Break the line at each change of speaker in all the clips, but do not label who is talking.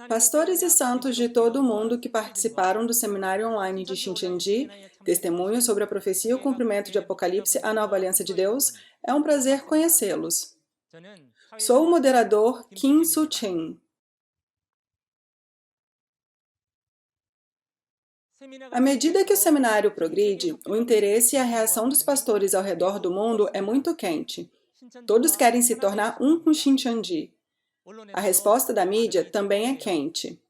Pastores e santos de todo o mundo que participaram do seminário online de Shincheonji, testemunhos sobre a profecia e o cumprimento de Apocalipse, a nova aliança de Deus, é um prazer conhecê-los. Sou o moderador Kim Soo-chin. À medida que o seminário progride, o interesse e a reação dos pastores ao redor do mundo é muito quente. Todos querem se tornar um com Shincheonji. A resposta da mídia também é quente.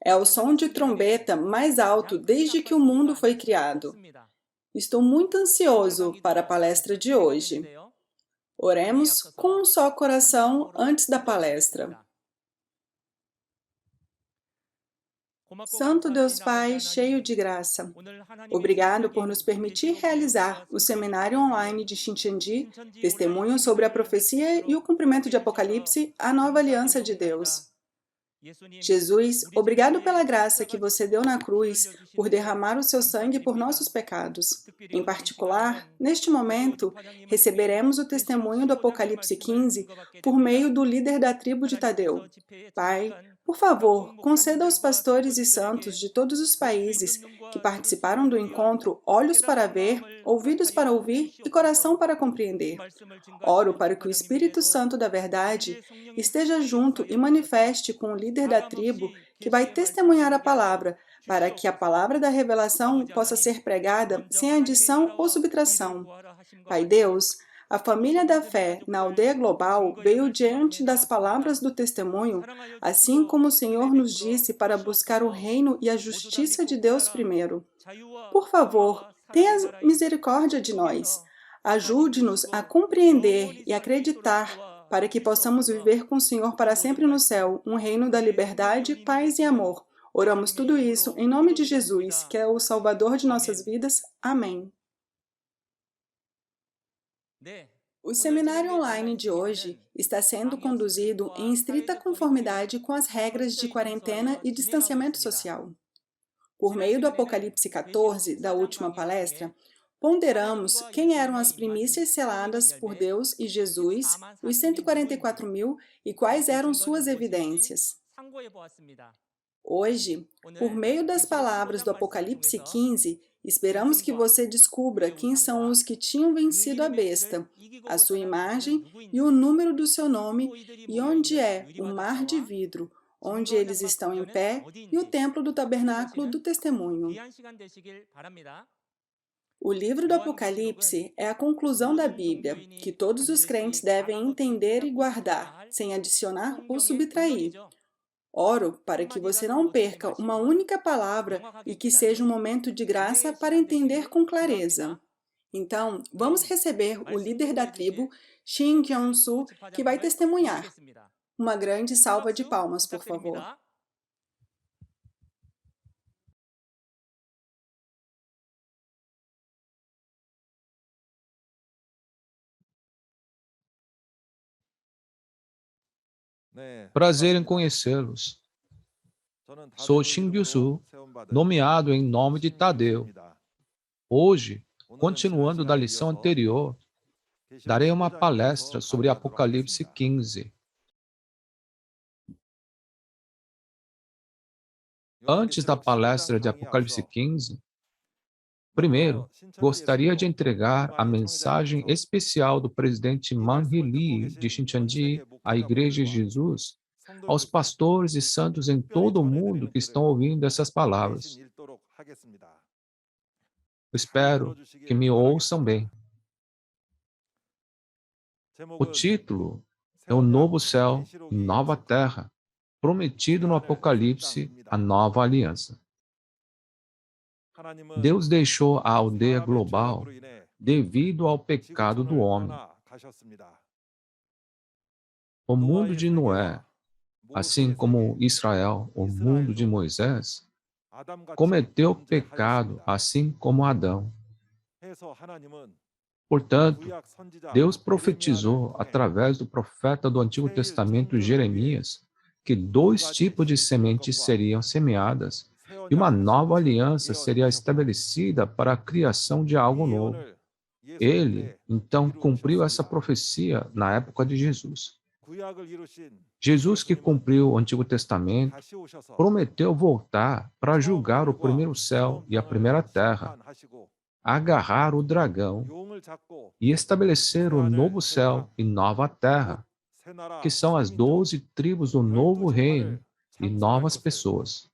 É o som de trombeta mais alto desde que o mundo foi criado. Estou muito ansioso para a palestra de hoje. Oremos com um só coração antes da palestra. Santo Deus Pai, cheio de graça, obrigado por nos permitir realizar o seminário online de Shincheonji, testemunho sobre a profecia e o cumprimento de Apocalipse, a nova aliança de Deus. Jesus, obrigado pela graça que você deu na cruz por derramar o seu sangue por nossos pecados. Em particular, neste momento, receberemos o testemunho do Apocalipse 15 por meio do líder da tribo de Tadeu. Pai, por favor, conceda aos pastores e santos de todos os países que participaram do encontro olhos para ver, ouvidos para ouvir e coração para compreender. Oro para que o Espírito Santo da verdade esteja junto e manifeste com o líder da tribo que vai testemunhar a palavra, para que a palavra da revelação possa ser pregada sem adição ou subtração. Pai Deus, a família da fé na aldeia global veio diante das palavras do testemunho, assim como o Senhor nos disse para buscar o reino e a justiça de Deus primeiro. Por favor, tenha misericórdia de nós. Ajude-nos a compreender e acreditar para que possamos viver com o Senhor para sempre no céu, um reino da liberdade, paz e amor. Oramos tudo isso em nome de Jesus, que é o Salvador de nossas vidas. Amém. O seminário online de hoje está sendo conduzido em estrita conformidade com as regras de quarentena e distanciamento social. Por meio do Apocalipse 14, da última palestra, ponderamos quem eram as primícias seladas por Deus e Jesus, os 144.000, e quais eram suas evidências. Hoje, por meio das palavras do Apocalipse 15, esperamos que você descubra quem são os que tinham vencido a besta, a sua imagem e o número do seu nome, e onde é o mar de vidro, onde eles estão em pé, e o templo do tabernáculo do testemunho. O livro do Apocalipse é a conclusão da Bíblia, que todos os crentes devem entender e guardar, sem adicionar ou subtrair. Oro para que você não perca uma única palavra e que seja um momento de graça para entender com clareza. Então, vamos receber o líder da tribo, Shin Kyung-soo, que vai testemunhar. Uma grande salva de palmas, por favor.
Prazer em conhecê-los. Sou Shin Gyu-soo, nomeado em nome de Tadeu. Hoje, continuando da lição anterior, darei uma palestra sobre Apocalipse 15. Antes da palestra de Apocalipse 15, primeiro, gostaria de entregar a mensagem especial do presidente Man Hee-lee de Shincheonji à Igreja de Jesus, aos pastores e santos em todo o mundo que estão ouvindo essas palavras. Espero que me ouçam bem. O título é O Novo Céu e Nova Terra, prometido no Apocalipse, a Nova Aliança. Deus deixou a aldeia global devido ao pecado do homem. O mundo de Noé, assim como Israel, o mundo de Moisés, cometeu pecado, assim como Adão. Portanto, Deus profetizou através do profeta do Antigo Testamento, Jeremias, que 2 tipos de sementes seriam semeadas e uma nova aliança seria estabelecida para a criação de algo novo. Ele, então, cumpriu essa profecia na época de Jesus. Jesus, que cumpriu o Antigo Testamento, prometeu voltar para julgar o primeiro céu e a primeira terra, agarrar o dragão e estabelecer o novo céu e nova terra, que são as 12 tribos do novo reino e novas pessoas,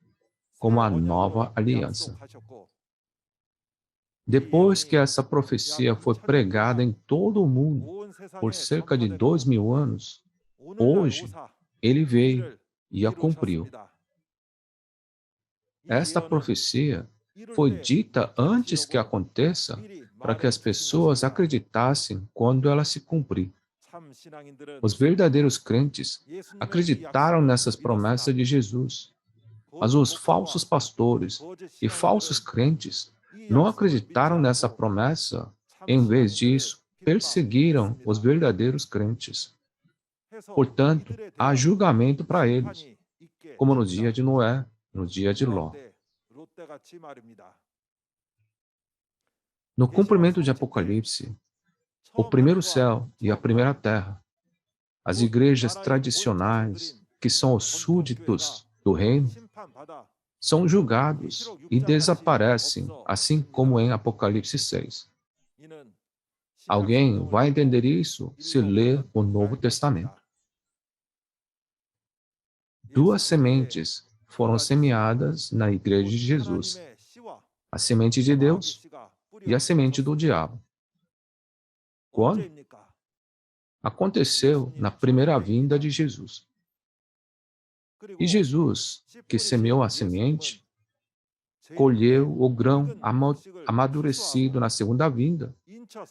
como a nova aliança. Depois que essa profecia foi pregada em todo o mundo por cerca de 2000 anos, hoje ele veio e a cumpriu. Esta profecia foi dita antes que aconteça para que as pessoas acreditassem quando ela se cumprir. Os verdadeiros crentes acreditaram nessas promessas de Jesus, mas os falsos pastores e falsos crentes não acreditaram nessa promessa. Em vez disso, perseguiram os verdadeiros crentes. Portanto, há julgamento para eles, como no dia de Noé, no dia de Ló. No cumprimento de Apocalipse, o primeiro céu e a primeira terra, as igrejas tradicionais, que são os súditos do reino, são julgados e desaparecem, assim como em Apocalipse 6. Alguém vai entender isso se ler o Novo Testamento. Duas sementes foram semeadas na igreja de Jesus: a semente de Deus e a semente do diabo. Quando? Aconteceu na primeira vinda de Jesus. E Jesus, que semeou a semente, colheu o grão amadurecido na segunda vinda,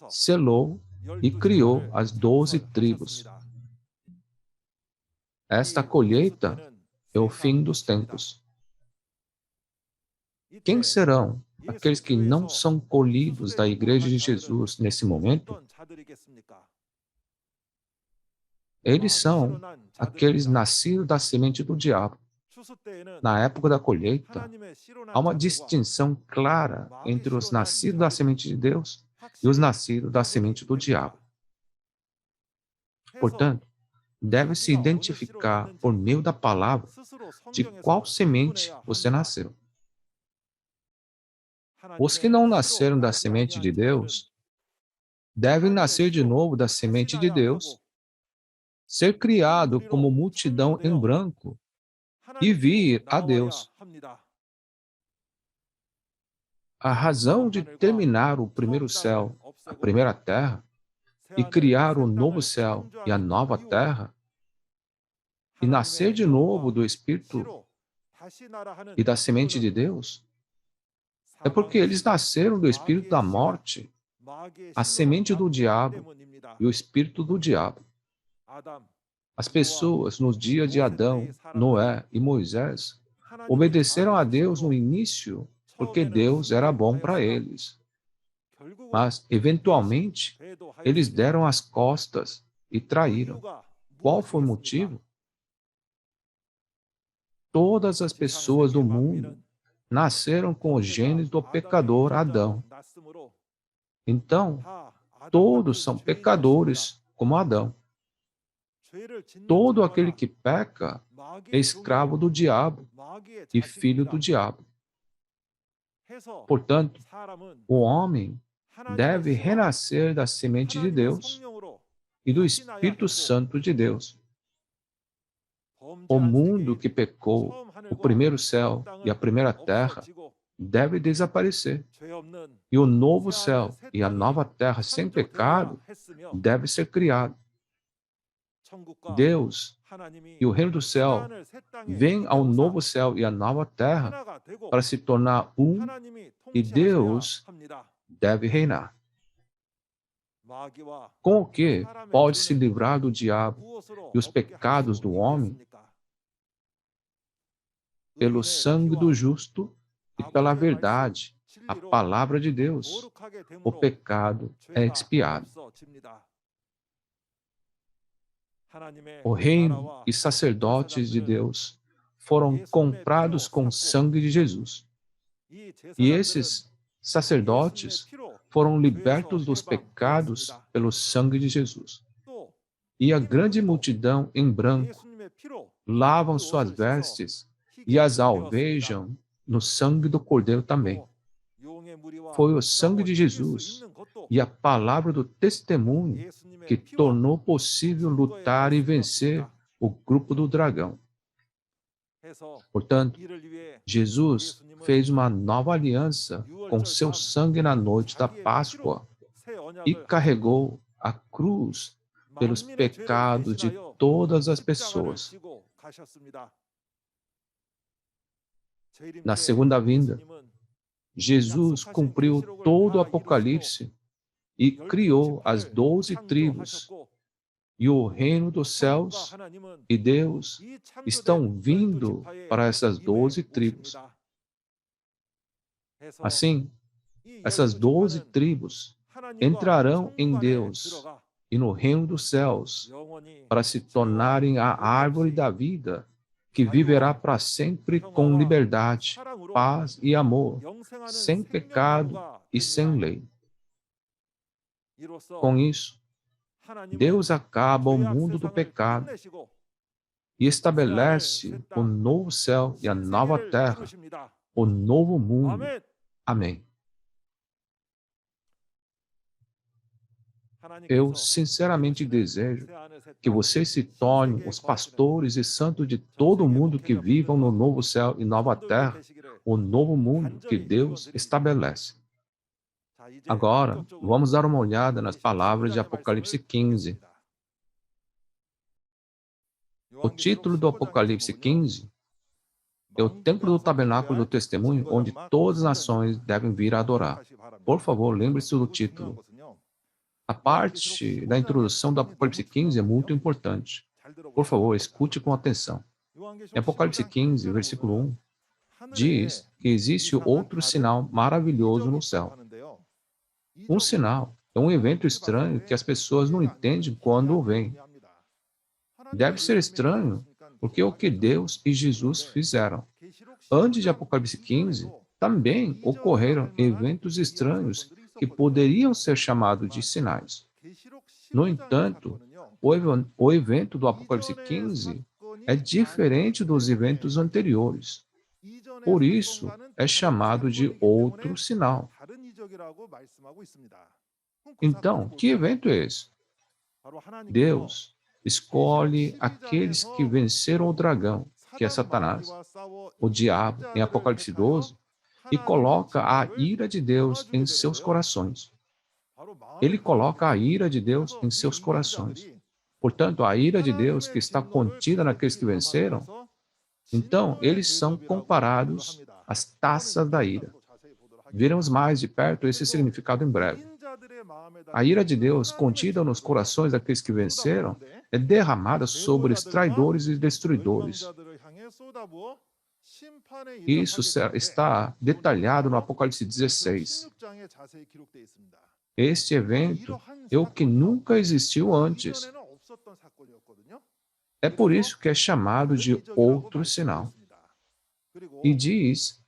selou e criou as 12 tribos. Esta colheita é o fim dos tempos. Quem serão aqueles que não são colhidos da Igreja de Jesus nesse momento? Eles são aqueles nascidos da semente do diabo. Na época da colheita, há uma distinção clara entre os nascidos da semente de Deus e os nascidos da semente do diabo. Portanto, deve-se identificar por meio da palavra de qual semente você nasceu. Os que não nasceram da semente de Deus devem nascer de novo da semente de Deus, ser criado como multidão em branco e vir a Deus. A razão de terminar o primeiro céu, a primeira terra, e criar o novo céu e a nova terra, e nascer de novo do Espírito e da semente de Deus, é porque eles nasceram do espírito da morte, a semente do diabo e o espírito do diabo. As pessoas nos dias de Adão, Noé e Moisés obedeceram a Deus no início porque Deus era bom para eles. Mas, eventualmente, eles deram as costas e traíram. Qual foi o motivo? Todas as pessoas do mundo nasceram com os genes do pecador Adão. Então, todos são pecadores como Adão. Todo aquele que peca é escravo do diabo e filho do diabo. Portanto, o homem deve renascer da semente de Deus e do Espírito Santo de Deus. O mundo que pecou, o primeiro céu e a primeira terra, deve desaparecer. E o novo céu e a nova terra sem pecado deve ser criado. Deus e o reino do céu vêm ao novo céu e à nova terra para se tornar um, e Deus deve reinar. Com o que pode se livrar do diabo e os pecados do homem? Pelo sangue do justo e pela verdade, a palavra de Deus. O pecado é expiado. O reino e sacerdotes de Deus foram comprados com o sangue de Jesus. E esses sacerdotes foram libertos dos pecados pelo sangue de Jesus. e a grande multidão em branco lavam suas vestes e as alvejam no sangue do Cordeiro também. Foi o sangue de Jesus e a palavra do testemunho que tornou possível lutar e vencer o grupo do dragão. Portanto, Jesus fez uma nova aliança com seu sangue na noite da Páscoa e carregou a cruz pelos pecados de todas as pessoas. Na segunda vinda, Jesus cumpriu todo o Apocalipse e criou as 12 tribos, e o reino dos céus e Deus estão vindo para essas 12 tribos. Assim, essas 12 tribos entrarão em Deus e no reino dos céus para se tornarem a árvore da vida que viverá para sempre com liberdade, paz e amor, sem pecado e sem lei. Com isso, Deus acaba o mundo do pecado e estabelece o novo céu e a nova terra, o novo mundo. Amém. Eu sinceramente desejo que vocês se tornem os pastores e santos de todo mundo que vivam no novo céu e nova terra, o novo mundo que Deus estabelece. Agora, vamos dar uma olhada nas palavras de Apocalipse 15. O título do Apocalipse 15 é o Templo do Tabernáculo do Testemunho, onde todas as nações devem vir a adorar. Por favor, lembre-se do título. A parte da introdução do Apocalipse 15 é muito importante. Por favor, escute com atenção. Em Apocalipse 15, versículo 1, diz que existe outro sinal maravilhoso no céu. Um sinal é um evento estranho que as pessoas não entendem quando o veem. Deve ser estranho, porque é o que Deus e Jesus fizeram. Antes de Apocalipse 15, também ocorreram eventos estranhos que poderiam ser chamados de sinais. No entanto, o evento do Apocalipse 15 é diferente dos eventos anteriores. Por isso, é chamado de outro sinal. Então, que evento é esse? Deus escolhe aqueles que venceram o dragão, que é Satanás, o diabo, em Apocalipse 12, e coloca a ira de Deus em seus corações. Ele coloca a ira de Deus em seus corações. Portanto, a ira de Deus que está contida naqueles que venceram, então, eles são comparados às taças da ira. Veremos mais de perto esse significado em breve. A ira de Deus contida nos corações daqueles que venceram é derramada sobre os traidores e destruidores. Isso está detalhado no Apocalipse 16. Este evento é o que nunca existiu antes. É por isso que é chamado de outro sinal. E diz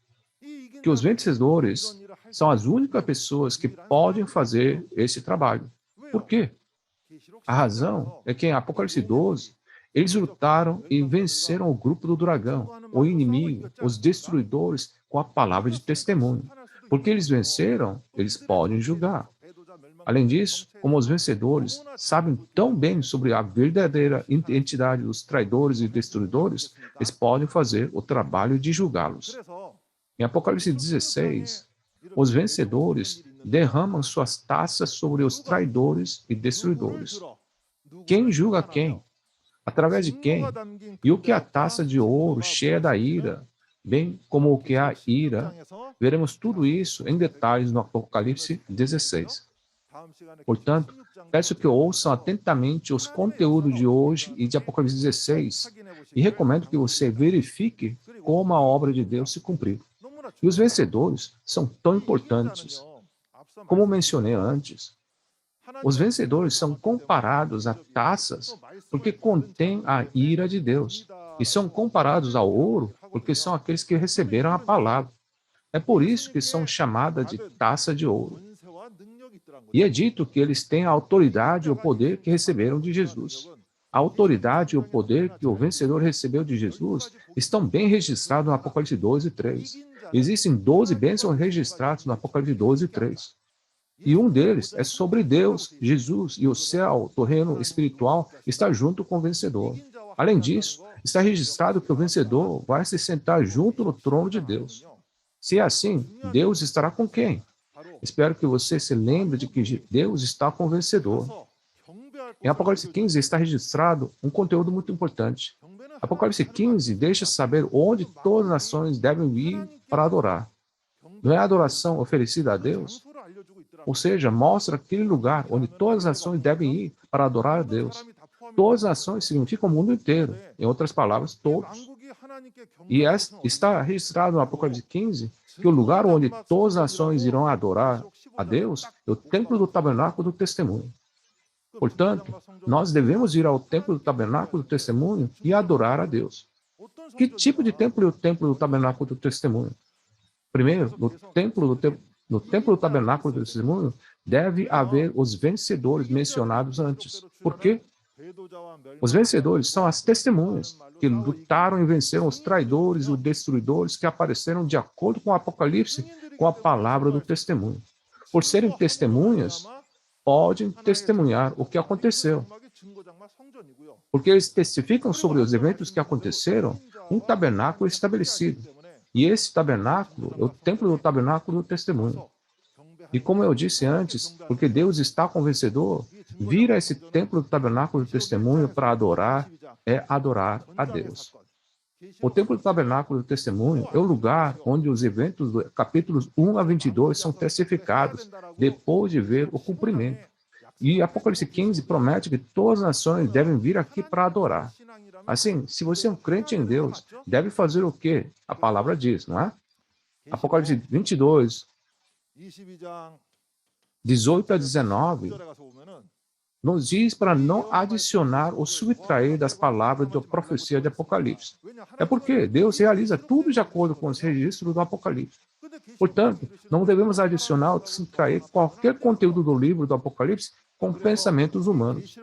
que os vencedores são as únicas pessoas que podem fazer esse trabalho. Por quê? A razão é que em Apocalipse 12, eles lutaram e venceram o grupo do dragão, o inimigo, os destruidores, com a palavra de testemunho. Porque eles venceram, eles podem julgar. Além disso, como os vencedores sabem tão bem sobre a verdadeira identidade dos traidores e destruidores, eles podem fazer o trabalho de julgá-los. Em Apocalipse 16, os vencedores derramam suas taças sobre os traidores e destruidores. Quem julga quem? Através de quem? E o que é a taça de ouro cheia da ira, bem como o que é a ira? Veremos tudo isso em detalhes no Apocalipse 16. Portanto, peço que ouçam atentamente os conteúdos de hoje e de Apocalipse 16 e recomendo que você verifique como a obra de Deus se cumpriu. E os vencedores são tão importantes. Como mencionei antes, os vencedores são comparados a taças porque contêm a ira de Deus e são comparados ao ouro porque são aqueles que receberam a palavra. É por isso que são chamadas de taça de ouro. E é dito que eles têm a autoridade e o poder que receberam de Jesus. A autoridade e o poder que o vencedor recebeu de Jesus estão bem registrados no Apocalipse 2 e 3. Existem 12 bênçãos registrados no Apocalipse 2 e 3. E um deles é sobre Deus, Jesus e o céu, o reino espiritual, está junto com o vencedor. Além disso, está registrado que o vencedor vai se sentar junto no trono de Deus. Se é assim, Deus estará com quem? Espero que você se lembre de que Deus está com o vencedor. Em Apocalipse 15 está registrado um conteúdo muito importante. Apocalipse 15 deixa saber onde todas as nações devem ir para adorar. Não é a adoração oferecida a Deus? Ou seja, mostra aquele lugar onde todas as nações devem ir para adorar a Deus. Todas as nações significam o mundo inteiro. Em outras palavras, todos. E está registrado no Apocalipse 15 que o lugar onde todas as nações irão adorar a Deus é o templo do tabernáculo do testemunho. Portanto, nós devemos ir ao templo do tabernáculo do testemunho e adorar a Deus. Que tipo de templo é o templo do tabernáculo do testemunho? Primeiro, no templo do tabernáculo do testemunho, deve haver os vencedores mencionados antes. Por quê? Os vencedores são as testemunhas que lutaram e venceram os traidores e os destruidores que apareceram de acordo com o Apocalipse, com a palavra do testemunho. Por serem testemunhas, podem testemunhar o que aconteceu. Porque eles testificam sobre os eventos que aconteceram, um tabernáculo estabelecido. E esse tabernáculo é o templo do tabernáculo do testemunho. E como eu disse antes, porque Deus está com o vencedor, vir a esse templo do tabernáculo do testemunho para adorar é adorar a Deus. O templo do tabernáculo do testemunho é o lugar onde os eventos do capítulos 1 a 22 são testificados depois de ver o cumprimento. E Apocalipse 15 promete que todas as nações devem vir aqui para adorar. Assim, se você é um crente em Deus, deve fazer o que a palavra diz, não é? Apocalipse 22, 18 a 19, nos diz para não adicionar ou subtrair das palavras da profecia de Apocalipse. É porque Deus realiza tudo de acordo com os registros do Apocalipse. Portanto, não devemos adicionar ou subtrair qualquer conteúdo do livro do Apocalipse com pensamentos humanos.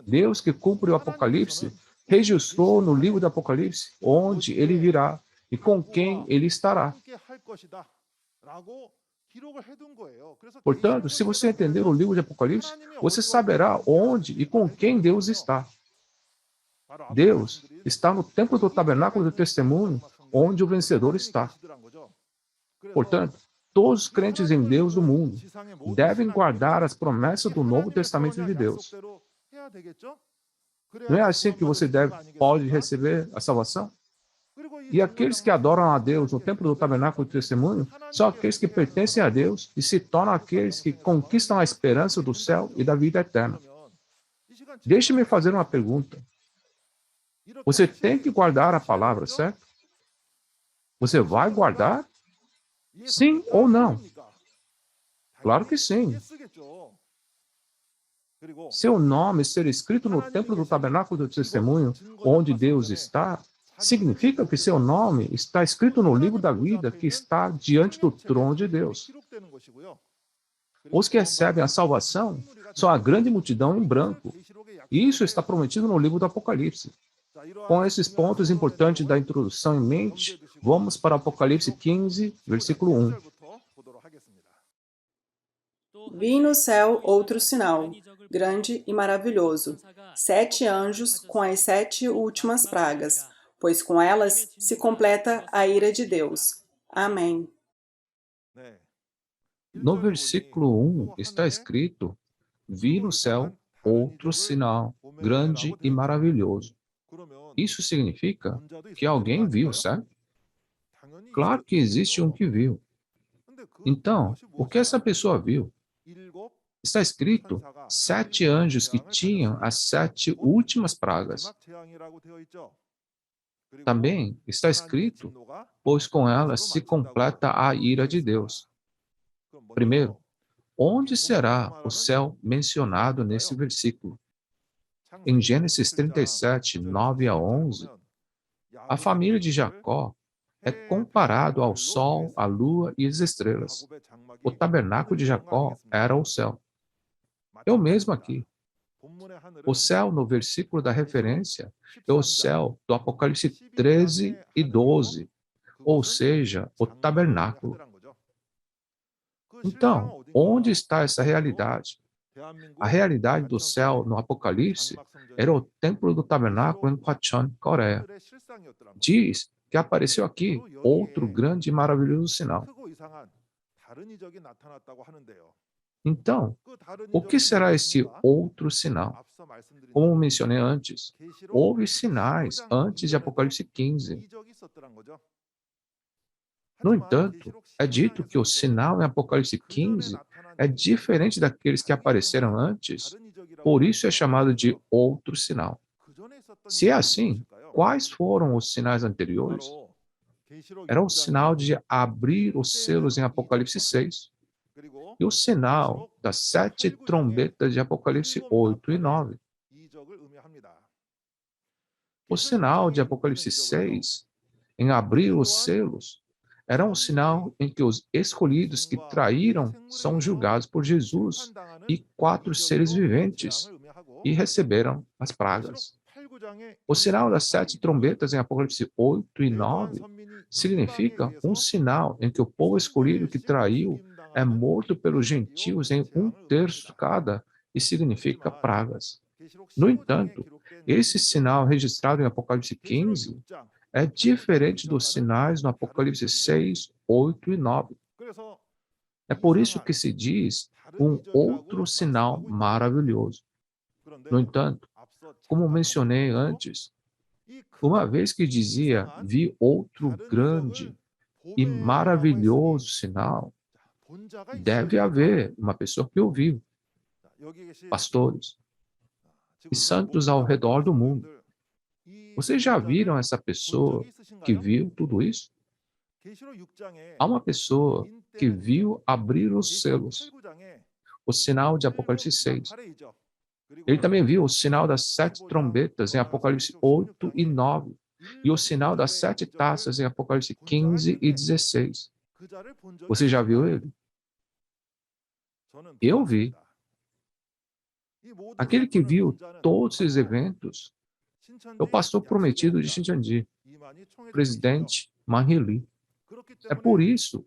Deus que cumpre o Apocalipse registrou no livro do Apocalipse onde ele virá e com quem ele estará. Portanto, se você entender o livro de Apocalipse, você saberá onde e com quem Deus está. Deus está no templo do tabernáculo do testemunho, onde o vencedor está. Portanto, todos os crentes em Deus do mundo devem guardar as promessas do Novo Testamento de Deus. Não é assim que você pode receber a salvação? E aqueles que adoram a Deus no templo do tabernáculo do testemunho são aqueles que pertencem a Deus e se tornam aqueles que conquistam a esperança do céu e da vida eterna. Deixe-me fazer uma pergunta. Você tem que guardar a palavra, certo? Você vai guardar? Sim ou não? Claro que sim. Seu nome ser escrito no templo do tabernáculo do testemunho, onde Deus está, significa que seu nome está escrito no livro da vida que está diante do trono de Deus. Os que recebem a salvação são a grande multidão em branco. E isso está prometido no livro do Apocalipse. Com esses pontos importantes da introdução em mente, vamos para Apocalipse 15, versículo 1.
Vi no céu outro sinal, grande e maravilhoso, 7 anjos com as 7 últimas pragas, pois com elas se completa a ira de Deus. Amém.
No versículo 1 está escrito: vi no céu outro sinal, grande e maravilhoso. Isso significa que alguém viu, certo? Claro que existe um que viu. Então, o que essa pessoa viu? Está escrito 7 anjos que tinham as 7 últimas pragas. Também está escrito, pois com elas se completa a ira de Deus. Primeiro, onde será o céu mencionado nesse versículo? Em Gênesis 37, 9 a 11, a família de Jacó é comparado ao sol, à lua e às estrelas. O tabernáculo de Jacó era o céu. Eu mesmo aqui. O céu, no versículo da referência, é o céu do Apocalipse 13 e 12, ou seja, o tabernáculo. Então, onde está essa realidade? A realidade do céu no Apocalipse era o templo do tabernáculo em Kwachon, Coreia. Diz que apareceu aqui outro grande e maravilhoso sinal. Então, o que será este outro sinal? Como mencionei antes, houve sinais antes de Apocalipse 15. No entanto, é dito que o sinal em Apocalipse 15 é diferente daqueles que apareceram antes, por isso é chamado de outro sinal. Se é assim, quais foram os sinais anteriores? Era o sinal de abrir os selos em Apocalipse 6 e o sinal das 7 trombetas de Apocalipse 8 e 9. O sinal de Apocalipse 6, em abrir os selos, era um sinal em que os escolhidos que traíram são julgados por Jesus e 4 seres viventes e receberam as pragas. O sinal das 7 trombetas em Apocalipse 8 e 9 significa um sinal em que o povo escolhido que traiu é morto pelos gentios em 1/3 cada e significa pragas. No entanto, esse sinal registrado em Apocalipse 15 é diferente dos sinais no Apocalipse 6, 8 e 9. É por isso que se diz um outro sinal maravilhoso. No entanto, como mencionei antes, uma vez que dizia vi outro grande e maravilhoso sinal, deve haver uma pessoa que ouviu, pastores e santos ao redor do mundo. Vocês já viram essa pessoa que viu tudo isso? Há uma pessoa que viu abrir os selos, o sinal de Apocalipse 6. Ele também viu o sinal das 7 trombetas em Apocalipse 8 e 9, e o sinal das 7 taças em Apocalipse 15 e 16. Você já viu ele? Eu vi. Aquele que viu todos esses eventos é o pastor prometido de Xinjiang, presidente Man Hee-lee. É por isso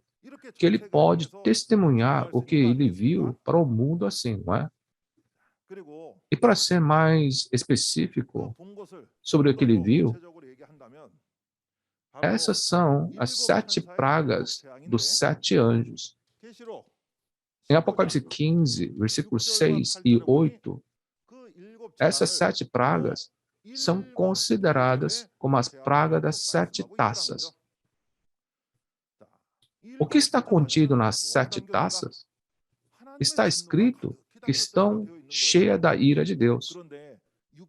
que ele pode testemunhar o que ele viu para o mundo assim, não é? E para ser mais específico sobre o que ele viu, essas são as 7 pragas dos 7 anjos. Em Apocalipse 15, versículos 6 e 8, essas 7 pragas são consideradas como as pragas das 7 taças. O que está contido nas 7 taças? Está escrito que estão cheias da ira de Deus.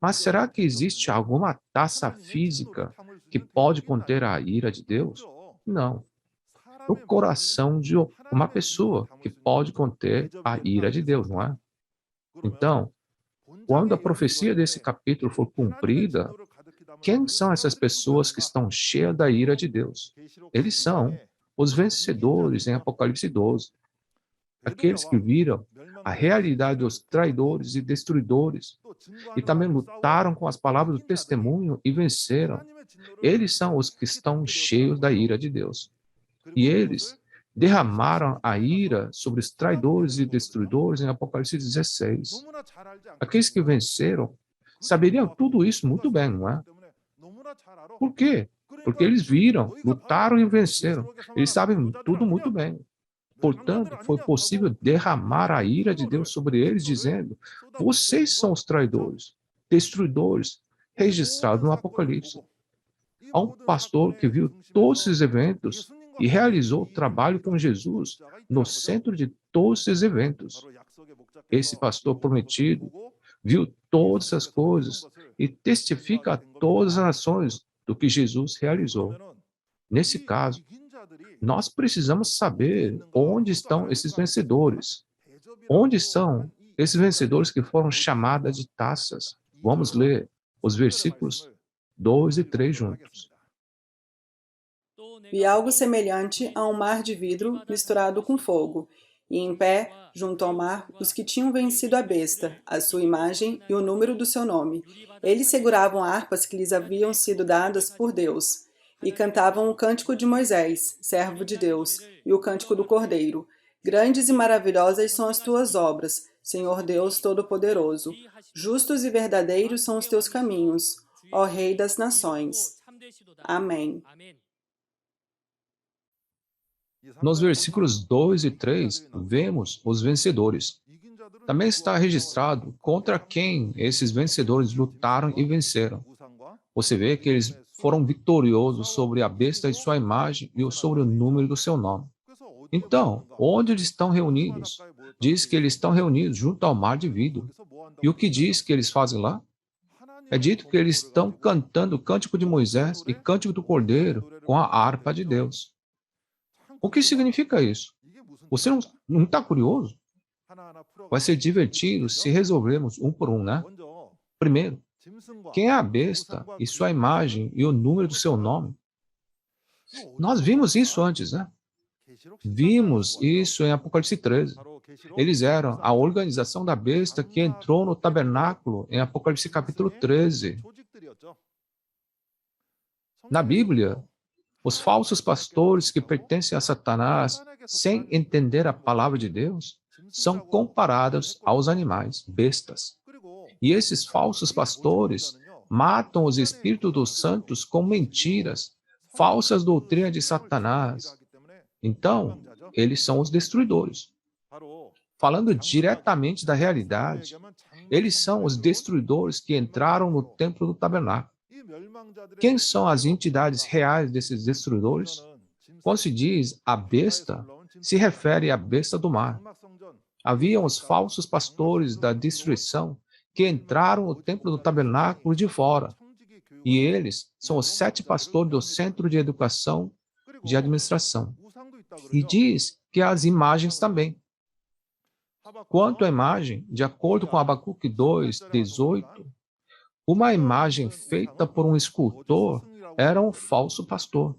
Mas será que existe alguma taça física que pode conter a ira de Deus? Não. O coração de uma pessoa que pode conter a ira de Deus, não é? Então, quando a profecia desse capítulo for cumprida, quem são essas pessoas que estão cheias da ira de Deus? Eles são os vencedores em Apocalipse 12. Aqueles que viram a realidade dos traidores e destruidores e também lutaram com as palavras do testemunho e venceram. Eles são os que estão cheios da ira de Deus. E eles derramaram a ira sobre os traidores e destruidores em Apocalipse 16. Aqueles que venceram saberiam tudo isso muito bem, não é? Por quê? Porque eles viram, lutaram e venceram. Eles sabem tudo muito bem. Portanto, foi possível derramar a ira de Deus sobre eles, dizendo: vocês são os traidores, destruidores, registrados no Apocalipse. Há um pastor que viu todos esses eventos e realizou o trabalho com Jesus no centro de todos esses eventos. Esse pastor prometido viu todas essas coisas e testifica a todas as nações do que Jesus realizou. Nesse caso, nós precisamos saber onde estão esses vencedores. Onde são esses vencedores que foram chamados de taças? Vamos ler os versículos 2 e 3 juntos.
Vi algo semelhante a um mar de vidro misturado com fogo, e em pé, junto ao mar, os que tinham vencido a besta, a sua imagem e o número do seu nome. Eles seguravam harpas que lhes haviam sido dadas por Deus, e cantavam o cântico de Moisés, servo de Deus, e o cântico do Cordeiro. Grandes e maravilhosas são as tuas obras, Senhor Deus Todo-Poderoso. Justos e verdadeiros são os teus caminhos, ó Rei das Nações. Amém.
Nos versículos 2 e 3, vemos os vencedores. Também está registrado contra quem esses vencedores lutaram e venceram. Você vê que eles foram vitoriosos sobre a besta e sua imagem e sobre o número do seu nome. Então, onde eles estão reunidos? Diz que eles estão reunidos junto ao mar de vidro. E o que diz que eles fazem lá? É dito que eles estão cantando o cântico de Moisés e cântico do Cordeiro com a harpa de Deus. O que significa isso? Você não está curioso? Vai ser divertido se resolvermos um por um, né? Primeiro, quem é a besta e sua imagem e o número do seu nome? Nós vimos isso antes, né? Vimos isso em Apocalipse 13. Eles eram a organização da besta que entrou no tabernáculo em Apocalipse capítulo 13. Na Bíblia, os falsos pastores que pertencem a Satanás, sem entender a palavra de Deus, são comparados aos animais, bestas. E esses falsos pastores matam os espíritos dos santos com mentiras, falsas doutrinas de Satanás. Então, eles são os destruidores. Falando diretamente da realidade, eles são os destruidores que entraram no templo do tabernáculo. Quem são as entidades reais desses destruidores? Quando se diz a besta, se refere à besta do mar. Haviam os falsos pastores da destruição que entraram no templo do tabernáculo de fora. E eles são os 7 pastores do Centro de Educação de Administração. E diz que as imagens também. Quanto à imagem, de acordo com Abacuque 2, 18, uma imagem feita por um escultor era um falso pastor.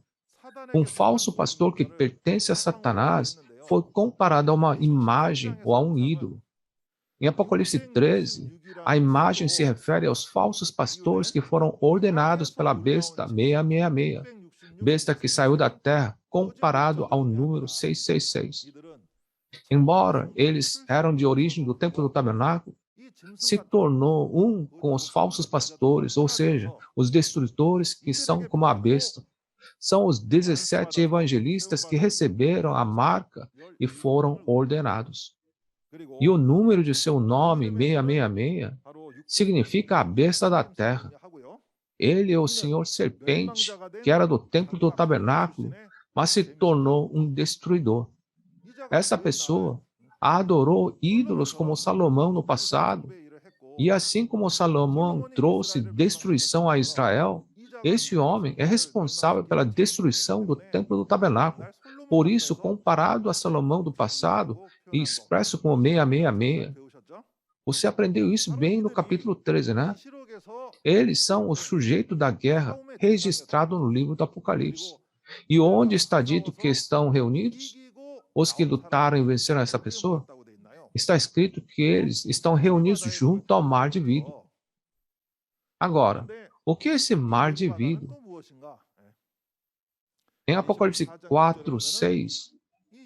Um falso pastor que pertence a Satanás foi comparado a uma imagem ou a um ídolo. Em Apocalipse 13, a imagem se refere aos falsos pastores que foram ordenados pela besta 666, besta que saiu da terra, comparado ao número 666. Embora eles eram de origem do templo do tabernáculo, se tornou um com os falsos pastores, ou seja, os destrutores que são como a besta. São os 17 evangelistas que receberam a marca e foram ordenados. E o número de seu nome, 666, significa a besta da terra. Ele é o Senhor Serpente, que era do templo do tabernáculo, mas se tornou um destruidor. Essa pessoa adorou ídolos como Salomão no passado, e assim como Salomão trouxe destruição a Israel, esse homem é responsável pela destruição do templo do tabernáculo. Por isso, comparado a Salomão do passado e expresso como 666, você aprendeu isso bem no capítulo 13, né? Eles são o sujeito da guerra registrado no livro do Apocalipse. E onde está dito que estão reunidos? Os que lutaram e venceram essa pessoa? Está escrito que eles estão reunidos junto ao mar de vidro. Agora, o que é esse mar de vidro? Em Apocalipse 4, 6,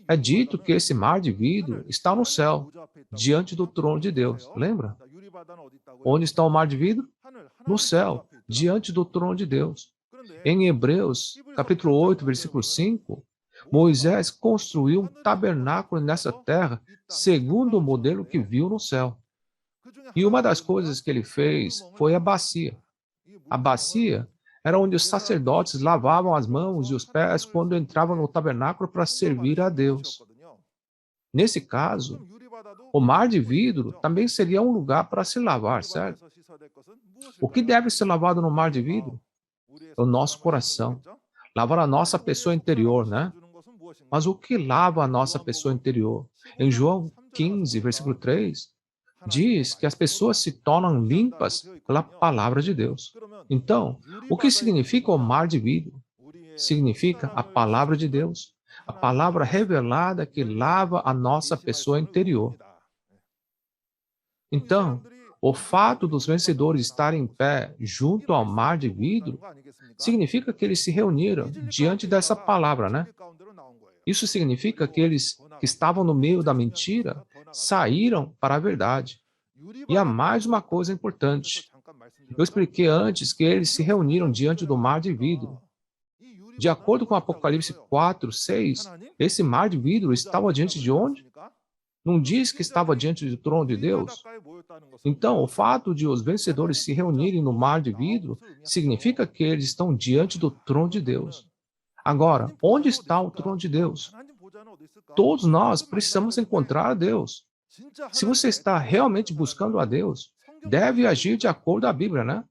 é dito que esse mar de vidro está no céu, diante do trono de Deus. Lembra? Onde está o mar de vidro? No céu, diante do trono de Deus. Em Hebreus, capítulo 8, versículo 5, Moisés construiu um tabernáculo nessa terra, segundo o modelo que viu no céu. E uma das coisas que ele fez foi a bacia. A bacia era onde os sacerdotes lavavam as mãos e os pés quando entravam no tabernáculo para servir a Deus. Nesse caso, o mar de vidro também seria um lugar para se lavar, certo? O que deve ser lavado no mar de vidro? É o nosso coração. Lavar a nossa pessoa interior, né? Mas o que lava a nossa pessoa interior? Em João 15, versículo 3, diz que as pessoas se tornam limpas pela palavra de Deus. Então, o que significa o mar de vidro? Significa a palavra de Deus. a palavra revelada que lava a nossa pessoa interior. Então, o fato dos vencedores estarem em pé junto ao mar de vidro significa que eles se reuniram diante dessa palavra, né? Isso significa que eles que estavam no meio da mentira saíram para a verdade. E há mais uma coisa importante. Eu expliquei antes que eles se reuniram diante do mar de vidro. De acordo com Apocalipse 4, 6, esse mar de vidro estava diante de onde? Não diz que estava diante do trono de Deus? Então, o fato de os vencedores se reunirem no mar de vidro significa que eles estão diante do trono de Deus. Agora, onde está o trono de Deus? Todos nós precisamos encontrar a Deus. Se você está realmente buscando a Deus, deve agir de acordo com a Bíblia, né?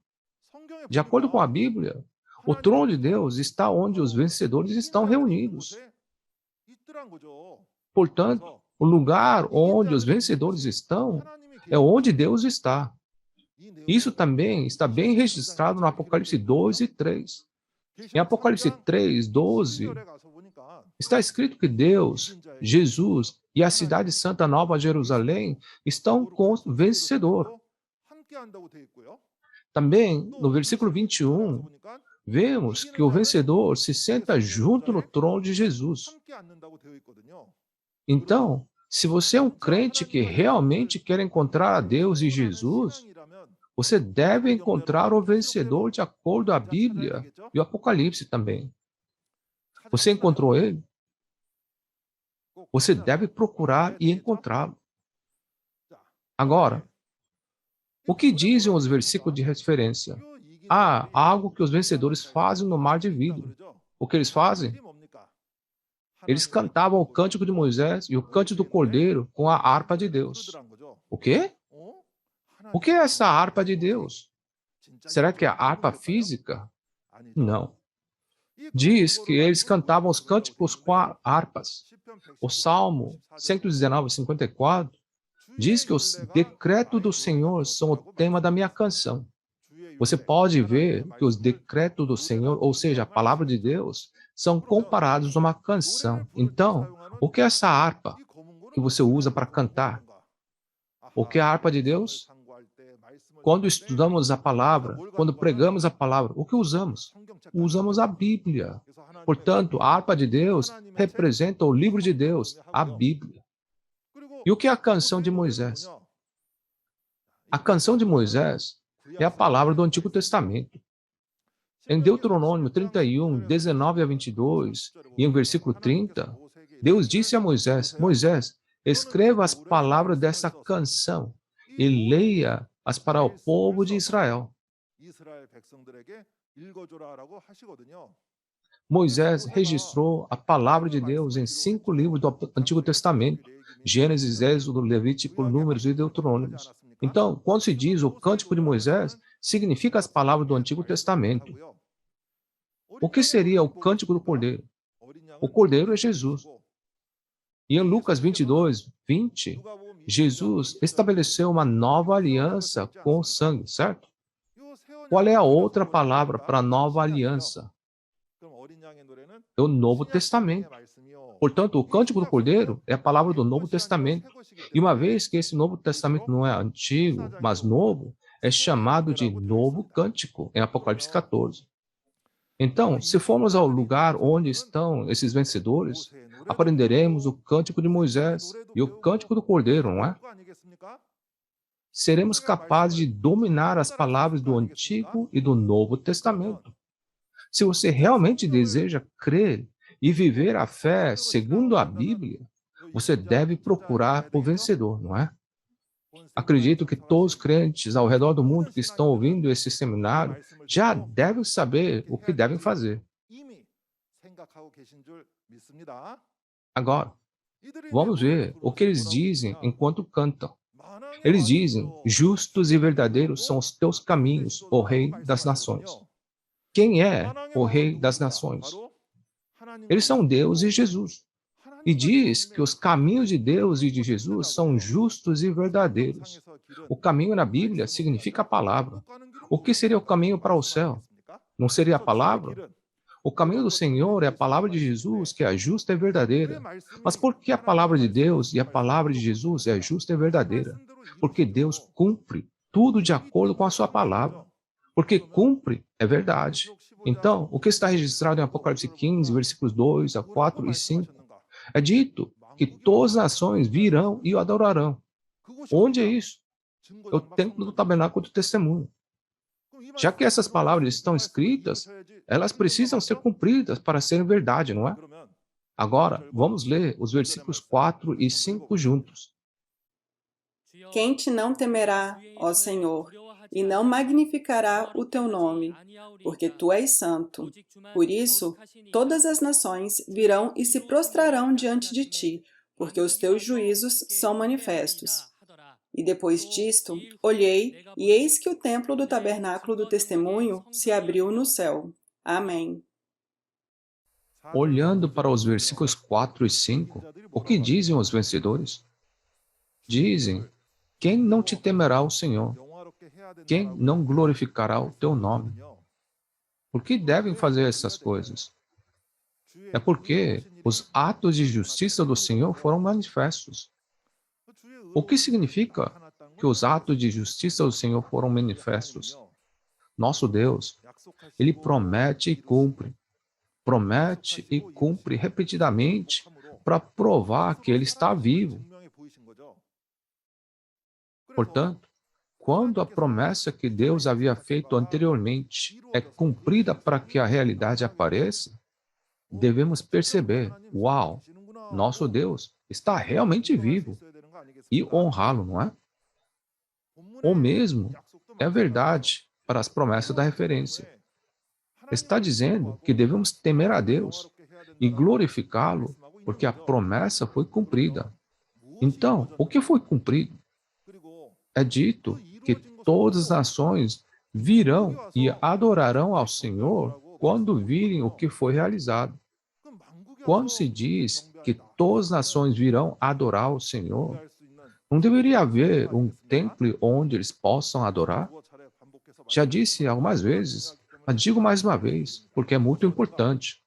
De acordo com a Bíblia, o trono de Deus está onde os vencedores estão reunidos. Portanto, o lugar onde os vencedores estão é onde Deus está. Isso também está bem registrado no Apocalipse 2 e 3. Em Apocalipse 3, 12, está escrito que Deus, Jesus e a cidade santa Nova Jerusalém estão com o vencedor. Também, no versículo 21, vemos que o vencedor se senta junto no trono de Jesus. Então, se você é um crente que realmente quer encontrar a Deus e Jesus, você deve encontrar o vencedor de acordo com a Bíblia e o Apocalipse também. Você encontrou ele? Você deve procurar e encontrá-lo. Agora, o que dizem os versículos de referência? Há algo que os vencedores fazem no mar de vidro. O que eles fazem? Eles cantavam o cântico de Moisés e o cântico do Cordeiro com a harpa de Deus. O quê? O que é essa harpa de Deus? Será que é a harpa física? Não. Diz que eles cantavam os cânticos com harpas. O Salmo 119, 54 diz que os decretos do Senhor são o tema da minha canção. Você pode ver que os decretos do Senhor, ou seja, a palavra de Deus, são comparados a uma canção. Então, o que é essa harpa que você usa para cantar? O que é a harpa de Deus? Quando estudamos a palavra, quando pregamos a palavra, o que usamos? Usamos a Bíblia. Portanto, a harpa de Deus representa o livro de Deus, a Bíblia. E o que é a canção de Moisés? A canção de Moisés é a palavra do Antigo Testamento. Em Deuteronômio 31, 19 a 22, e em versículo 30, Deus disse a Moisés, Moisés, escreva as palavras dessa canção e leia-as para o povo de Israel. Moisés registrou a palavra de Deus em 5 livros do Antigo Testamento, Gênesis, Êxodo, Levítico, Números e Deuteronômios. Então, quando se diz o Cântico de Moisés, significa as palavras do Antigo Testamento. O que seria o Cântico do Cordeiro? O Cordeiro é Jesus. E em Lucas 22, 20, Jesus estabeleceu uma nova aliança com o sangue, certo? Qual é a outra palavra para nova aliança? É o Novo Testamento. Portanto, o Cântico do Cordeiro é a palavra do Novo Testamento. E uma vez que esse Novo Testamento não é antigo, mas novo, é chamado de Novo Cântico, em Apocalipse 14. Então, se formos ao lugar onde estão esses vencedores, aprenderemos o Cântico de Moisés e o Cântico do Cordeiro, não é? Seremos capazes de dominar as palavras do Antigo e do Novo Testamento. Se você realmente deseja crer e viver a fé segundo a Bíblia, você deve procurar o vencedor, não é? Acredito que todos os crentes ao redor do mundo que estão ouvindo esse seminário já devem saber o que devem fazer. Agora, vamos ver o que eles dizem enquanto cantam. Eles dizem, justos e verdadeiros são os teus caminhos, ó Rei das Nações. Quem é o Rei das Nações? Eles são Deus e Jesus. E diz que os caminhos de Deus e de Jesus são justos e verdadeiros. O caminho na Bíblia significa a palavra. O que seria o caminho para o céu? Não seria a palavra? O caminho do Senhor é a palavra de Jesus, que é justa e verdadeira. Mas por que a palavra de Deus e a palavra de Jesus é justa e verdadeira? Porque Deus cumpre tudo de acordo com a sua palavra. Porque cumpre é verdade. Então, o que está registrado em Apocalipse 15, versículos 2 a 4 e 5, é dito que todas as nações virão e o adorarão. Onde é isso? É o templo do tabernáculo do testemunho. Já que essas palavras estão escritas, elas precisam ser cumpridas para serem verdade, não é? Agora, vamos ler os versículos 4 e 5 juntos.
Quem te não temerá, ó Senhor, e não magnificará o teu nome, porque tu és santo. Por isso, todas as nações virão e se prostrarão diante de ti, porque os teus juízos são manifestos. E depois disto, olhei, e eis que o templo do tabernáculo do testemunho se abriu no céu. Amém.
Olhando para os versículos 4 e 5, o que dizem os vencedores? Dizem: quem não te temerá o Senhor? Quem não glorificará o teu nome? Por que devem fazer essas coisas? É porque os atos de justiça do Senhor foram manifestos. O que significa que os atos de justiça do Senhor foram manifestos? Nosso Deus, Ele promete e cumpre repetidamente para provar que Ele está vivo. Portanto, quando a promessa que Deus havia feito anteriormente é cumprida para que a realidade apareça, devemos perceber, uau, nosso Deus está realmente vivo e honrá-lo, não é? O mesmo é verdade para as promessas da referência. Está dizendo que devemos temer a Deus e glorificá-lo porque a promessa foi cumprida. Então, o que foi cumprido? É dito que todas as nações virão e adorarão ao Senhor quando virem o que foi realizado. Quando se diz que todas as nações virão adorar ao Senhor, não deveria haver um templo onde eles possam adorar? Já disse algumas vezes, mas digo mais uma vez, porque é muito importante.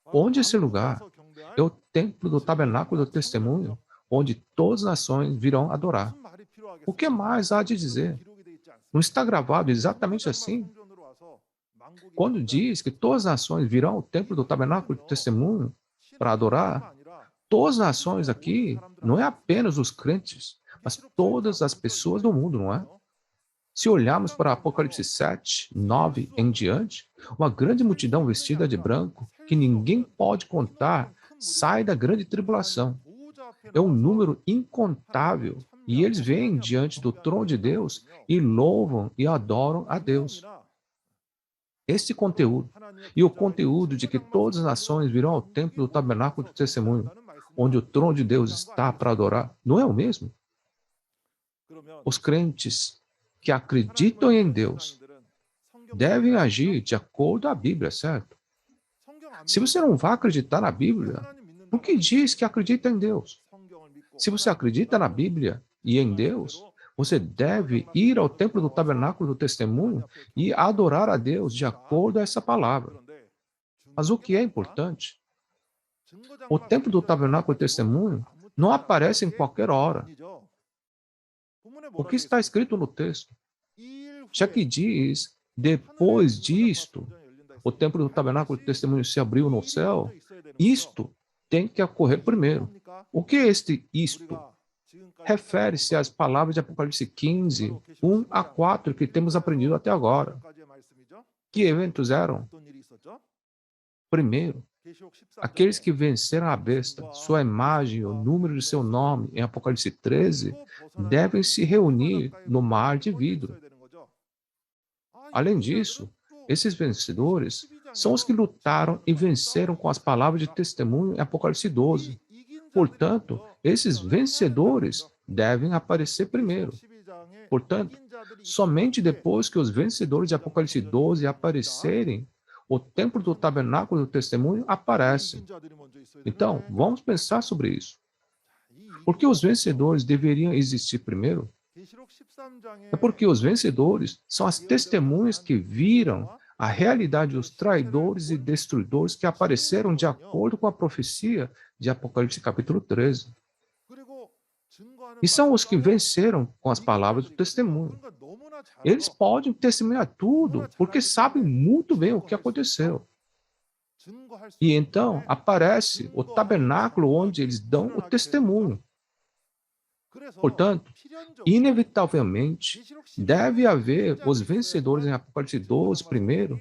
Onde é esse lugar? É o templo do tabernáculo do testemunho, onde todas as nações virão adorar. O que mais há de dizer? Não está gravado exatamente assim? Quando diz que todas as nações virão ao templo do tabernáculo do testemunho para adorar, todas as nações aqui não é apenas os crentes, mas todas as pessoas do mundo, não é? Se olharmos para Apocalipse 7, 9 em diante, uma grande multidão vestida de branco, que ninguém pode contar, sai da grande tribulação. É um número incontável, e eles vêm diante do trono de Deus e louvam e adoram a Deus. Este conteúdo, e o conteúdo de que todas as nações virão ao templo do tabernáculo do testemunho, onde o trono de Deus está para adorar, não é o mesmo? Os crentes que acreditam em Deus devem agir de acordo com a Bíblia, certo? Se você não vai acreditar na Bíblia, por que diz que acredita em Deus? Se você acredita na Bíblia e em Deus, você deve ir ao templo do tabernáculo do testemunho e adorar a Deus de acordo com essa palavra. Mas o que é importante? O templo do tabernáculo do testemunho não aparece em qualquer hora. O que está escrito no texto? Já que diz, depois disto, o templo do tabernáculo do testemunho se abriu no céu, isto tem que ocorrer primeiro. O que é este isto? Refere-se às palavras de Apocalipse 15, 1 a 4, que temos aprendido até agora. Que eventos eram? Primeiro, aqueles que venceram a besta, sua imagem e o número de seu nome, em Apocalipse 13, devem se reunir no mar de vidro. Além disso, esses vencedores são os que lutaram e venceram com as palavras de testemunho em Apocalipse 12. Portanto, esses vencedores devem aparecer primeiro. Portanto, somente depois que os vencedores de Apocalipse 12 aparecerem, o templo do tabernáculo do testemunho aparece. Então, vamos pensar sobre isso. Por que os vencedores deveriam existir primeiro? É porque os vencedores são as testemunhas que viram a realidade dos traidores e destruidores que apareceram de acordo com a profecia de Apocalipse capítulo 13. E são os que venceram com as palavras do testemunho. Eles podem testemunhar tudo, porque sabem muito bem o que aconteceu. E então aparece o tabernáculo onde eles dão o testemunho. Portanto, inevitavelmente, deve haver os vencedores em Apocalipse 12 primeiro,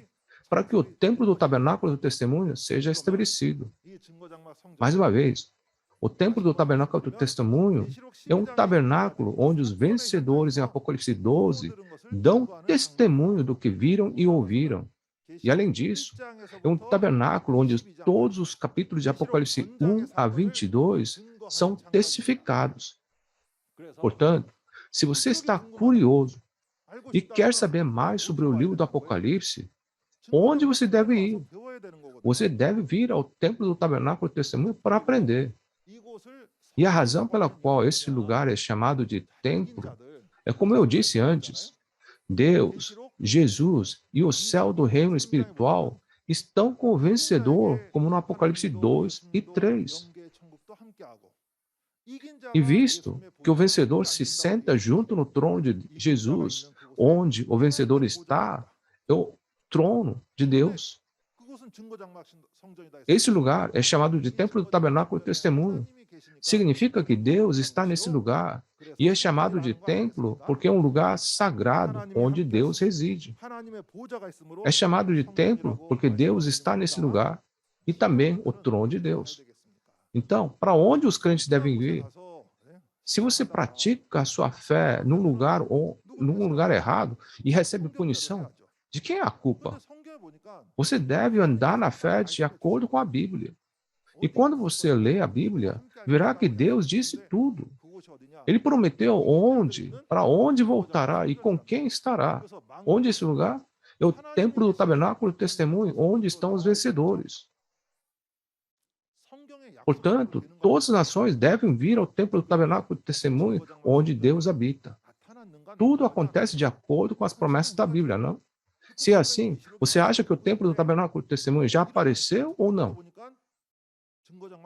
para que o templo do tabernáculo do testemunho seja estabelecido. Mais uma vez, o templo do tabernáculo do testemunho é um tabernáculo onde os vencedores em Apocalipse 12 dão testemunho do que viram e ouviram. E além disso, é um tabernáculo onde todos os capítulos de Apocalipse 1 a 22 são testificados. Portanto, se você está curioso e quer saber mais sobre o livro do Apocalipse, onde você deve ir? Você deve vir ao templo do tabernáculo do testemunho para aprender. E a razão pela qual esse lugar é chamado de templo é como eu disse antes, Deus, Jesus e o céu do reino espiritual estão com o vencedor, como no Apocalipse 2 e 3. E visto que o vencedor se senta junto no trono de Jesus, onde o vencedor está, é o trono de Deus. Esse lugar é chamado de Templo do Tabernáculo do Testemunho. Significa que Deus está nesse lugar e é chamado de templo porque é um lugar sagrado onde Deus reside. É chamado de templo porque Deus está nesse lugar e também o trono de Deus. Então, para onde os crentes devem ir? Se você pratica a sua fé num lugar errado e recebe punição, de quem é a culpa? Você deve andar na fé de acordo com a Bíblia. E quando você lê a Bíblia, verá que Deus disse tudo. Ele prometeu para onde voltará e com quem estará. Onde é esse lugar? É o templo do tabernáculo do testemunho, onde estão os vencedores. Portanto, todas as nações devem vir ao templo do tabernáculo do testemunho, onde Deus habita. Tudo acontece de acordo com as promessas da Bíblia, não? Se é assim, você acha que o templo do tabernáculo do testemunho já apareceu ou não?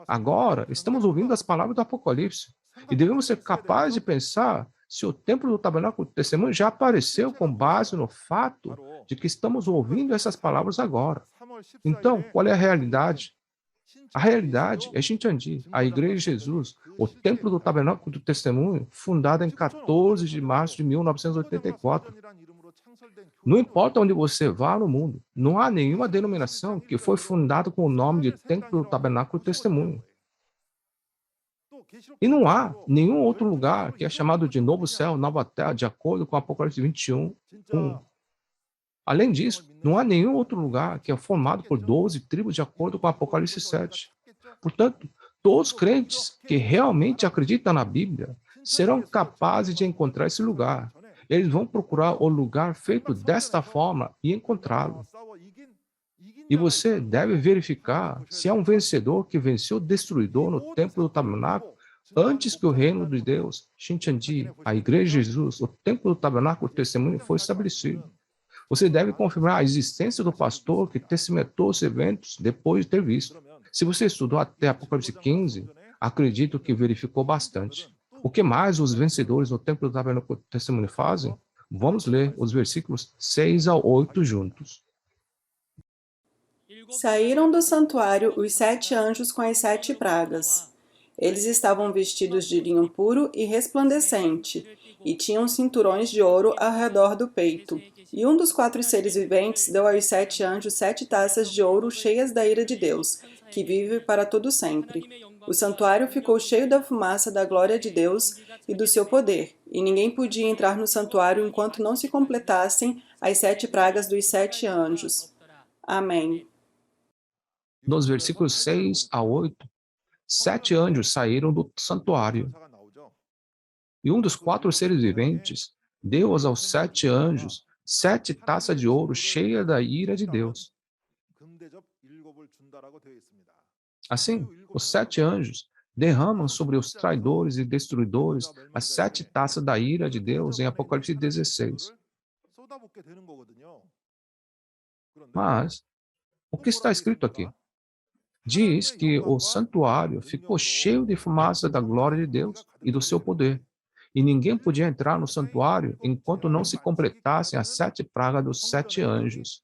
Agora, estamos ouvindo as palavras do Apocalipse e devemos ser capazes de pensar se o templo do tabernáculo do testemunho já apareceu com base no fato de que estamos ouvindo essas palavras agora. Então, qual é a realidade? A realidade é Xintiandi, a Igreja de Jesus, o Templo do Tabernáculo do Testemunho, fundada em 14 de março de 1984. Não importa onde você vá no mundo, não há nenhuma denominação que foi fundada com o nome de Templo do Tabernáculo do Testemunho. E não há nenhum outro lugar que é chamado de Novo Céu, Nova Terra, de acordo com Apocalipse 21, 1. Além disso, não há nenhum outro lugar que é formado por 12 tribos, de acordo com Apocalipse 7. Portanto, todos os crentes que realmente acreditam na Bíblia serão capazes de encontrar esse lugar. Eles vão procurar o lugar feito desta forma e encontrá-lo. E você deve verificar se há um vencedor que venceu o destruidor no templo do tabernáculo antes que o reino de Deus, Xintiandi, a Igreja de Jesus, o templo do tabernáculo do testemunho foi estabelecido. Você deve confirmar a existência do pastor que testemunhou os eventos depois de ter visto. Se você estudou até Apocalipse 15, acredito que verificou bastante. O que mais os vencedores no templo do tabernáculo do testemunho fazem? Vamos ler os versículos 6 ao 8 juntos.
Saíram do santuário os 7 anjos com as 7 pragas. Eles estavam vestidos de linho puro e resplandecente, e tinham cinturões de ouro ao redor do peito. E um dos 4 seres viventes deu aos 7 anjos 7 taças de ouro cheias da ira de Deus, que vive para todo sempre. O santuário ficou cheio da fumaça da glória de Deus e do seu poder, e ninguém podia entrar no santuário enquanto não se completassem as 7 pragas dos 7 anjos. Amém.
Nos versículos 6 a 8, 7 anjos saíram do santuário. E um dos 4 seres viventes deu aos 7 anjos 7 taças de ouro cheias da ira de Deus. Assim, os 7 anjos derramam sobre os traidores e destruidores as 7 taças da ira de Deus em Apocalipse 16. Mas, o que está escrito aqui? Diz que o santuário ficou cheio de fumaça da glória de Deus e do seu poder. E ninguém podia entrar no santuário enquanto não se completassem as 7 pragas dos 7 anjos.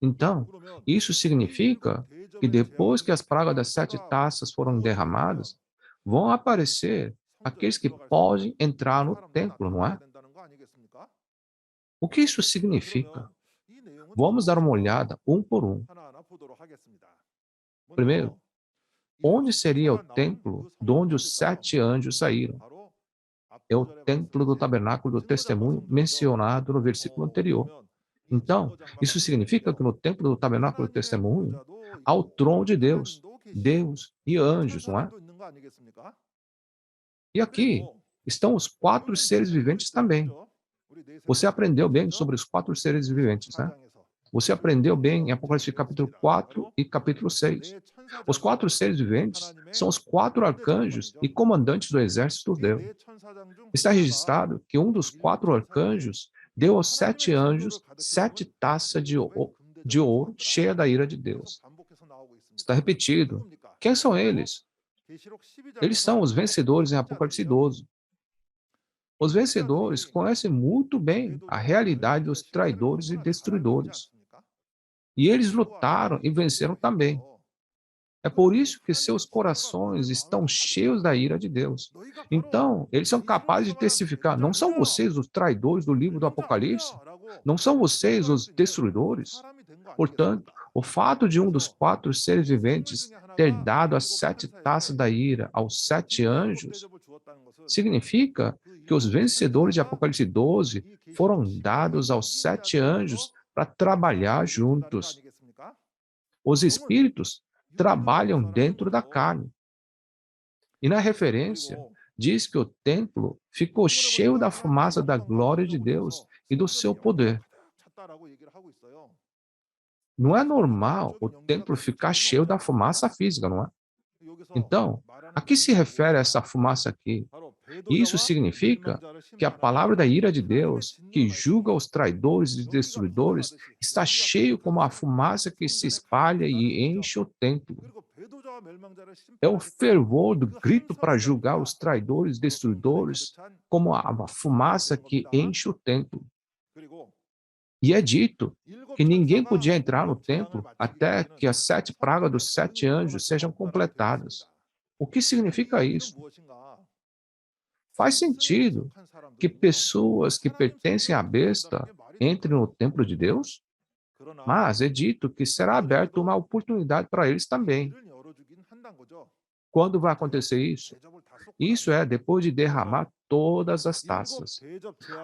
Então, isso significa que depois que as pragas das 7 taças foram derramadas, vão aparecer aqueles que podem entrar no templo, não é? O que isso significa? Vamos dar uma olhada um por um. Primeiro, onde seria o templo de onde os 7 anjos saíram? É o templo do tabernáculo do testemunho mencionado no versículo anterior. Então, isso significa que no templo do tabernáculo do testemunho há o trono de Deus, Deus e anjos, não é? E aqui estão os 4 seres viventes também. Você aprendeu bem sobre os 4 seres viventes, né? Você aprendeu bem em Apocalipse capítulo 4 e capítulo 6. Os 4 seres viventes são os 4 arcanjos e comandantes do exército de Deus. Está registrado que um dos 4 arcanjos deu aos 7 anjos 7 taças de ouro cheia da ira de Deus. Está repetido. Quem são eles? Eles são os vencedores em Apocalipse 12. Os vencedores conhecem muito bem a realidade dos traidores e destruidores. E eles lutaram e venceram também. É por isso que seus corações estão cheios da ira de Deus. Então, eles são capazes de testificar: não são vocês os traidores do livro do Apocalipse? Não são vocês os destruidores? Portanto, o fato de um dos 4 seres viventes ter dado as 7 taças da ira aos 7 anjos significa que os vencedores de Apocalipse 12 foram dados aos 7 anjos para trabalhar juntos. Os espíritos trabalham dentro da carne. E na referência, diz que o templo ficou cheio da fumaça da glória de Deus e do seu poder. Não é normal o templo ficar cheio da fumaça física, não é? Então, a que se refere essa fumaça aqui? Isso significa que a palavra da ira de Deus, que julga os traidores e destruidores, está cheio como a fumaça que se espalha e enche o templo. É o fervor do grito para julgar os traidores e destruidores como a fumaça que enche o templo. E é dito que ninguém podia entrar no templo até que as 7 pragas dos 7 anjos sejam completadas. O que significa isso? Faz sentido que pessoas que pertencem à besta entrem no templo de Deus? Mas é dito que será aberta uma oportunidade para eles também. Quando vai acontecer isso? Isso é depois de derramar todas as taças.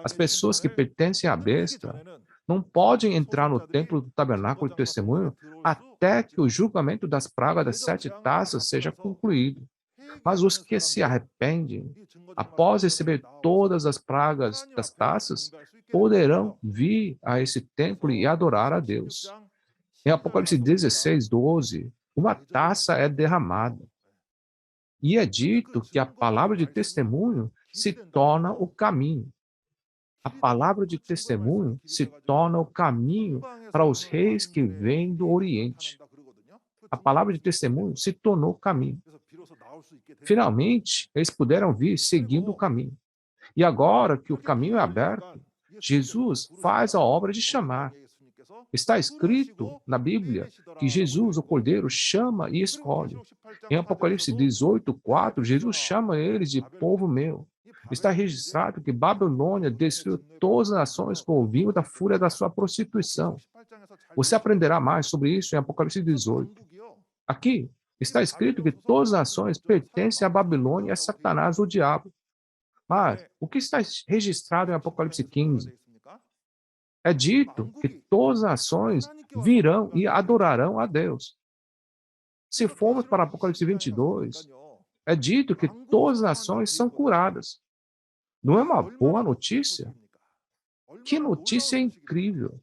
As pessoas que pertencem à besta não podem entrar no templo do tabernáculo de testemunho até que o julgamento das pragas das 7 taças seja concluído. Mas os que se arrependem, após receber todas as pragas das taças, poderão vir a esse templo e adorar a Deus. Em Apocalipse 16, 12, uma taça é derramada. E é dito que a palavra de testemunho se torna o caminho. A palavra de testemunho se torna o caminho para os reis que vêm do Oriente. A palavra de testemunho se tornou o caminho. Finalmente, eles puderam vir seguindo o caminho. E agora que o caminho é aberto, Jesus faz a obra de chamar. Está escrito na Bíblia que Jesus, o Cordeiro, chama e escolhe. Em Apocalipse 18, 4, Jesus chama eles de povo meu. Está registrado que Babilônia destruiu todas as nações com o vinho da fúria da sua prostituição. Você aprenderá mais sobre isso em Apocalipse 18. Aqui está escrito que todas as nações pertencem a Babilônia e a Satanás, o diabo. Mas o que está registrado em Apocalipse 15? É dito que todas as nações virão e adorarão a Deus. Se formos para Apocalipse 22, é dito que todas as nações são curadas. Não é uma boa notícia? Que notícia incrível!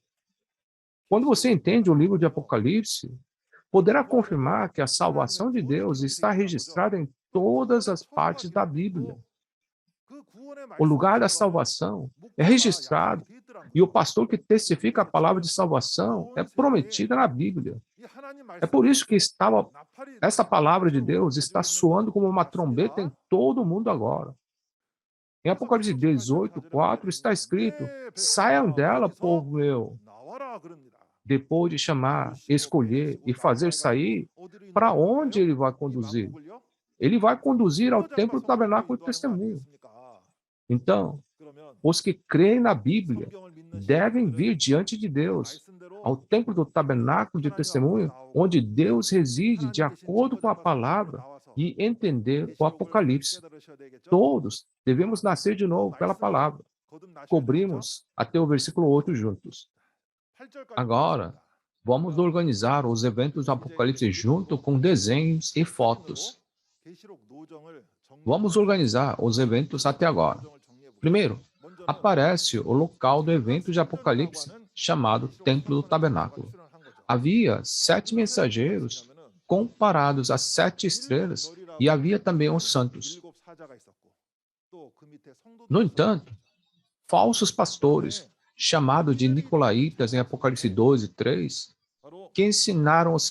Quando você entende o livro de Apocalipse, poderá confirmar que a salvação de Deus está registrada em todas as partes da Bíblia. O lugar da salvação é registrado e o pastor que testifica a palavra de salvação é prometida na Bíblia. É por isso que essa palavra de Deus está soando como uma trombeta em todo o mundo agora. Em Apocalipse 18:4 está escrito: saiam dela, povo meu. Depois de chamar, escolher e fazer sair, para onde ele vai conduzir? Ele vai conduzir ao templo do tabernáculo do testemunho. Então, os que creem na Bíblia devem vir diante de Deus, ao templo do tabernáculo de testemunho, onde Deus reside de acordo com a palavra, e entender o Apocalipse. Todos devemos nascer de novo pela palavra. Cobrimos até o versículo 8 juntos. Agora, vamos organizar os eventos do Apocalipse junto com desenhos e fotos. Vamos organizar os eventos até agora. Primeiro, aparece o local do evento de Apocalipse, chamado Templo do Tabernáculo. Havia 7 mensageiros comparados às 7 estrelas, e havia também os santos. No entanto, falsos pastores, chamados de nicolaítas em Apocalipse 12:3, que ensinaram os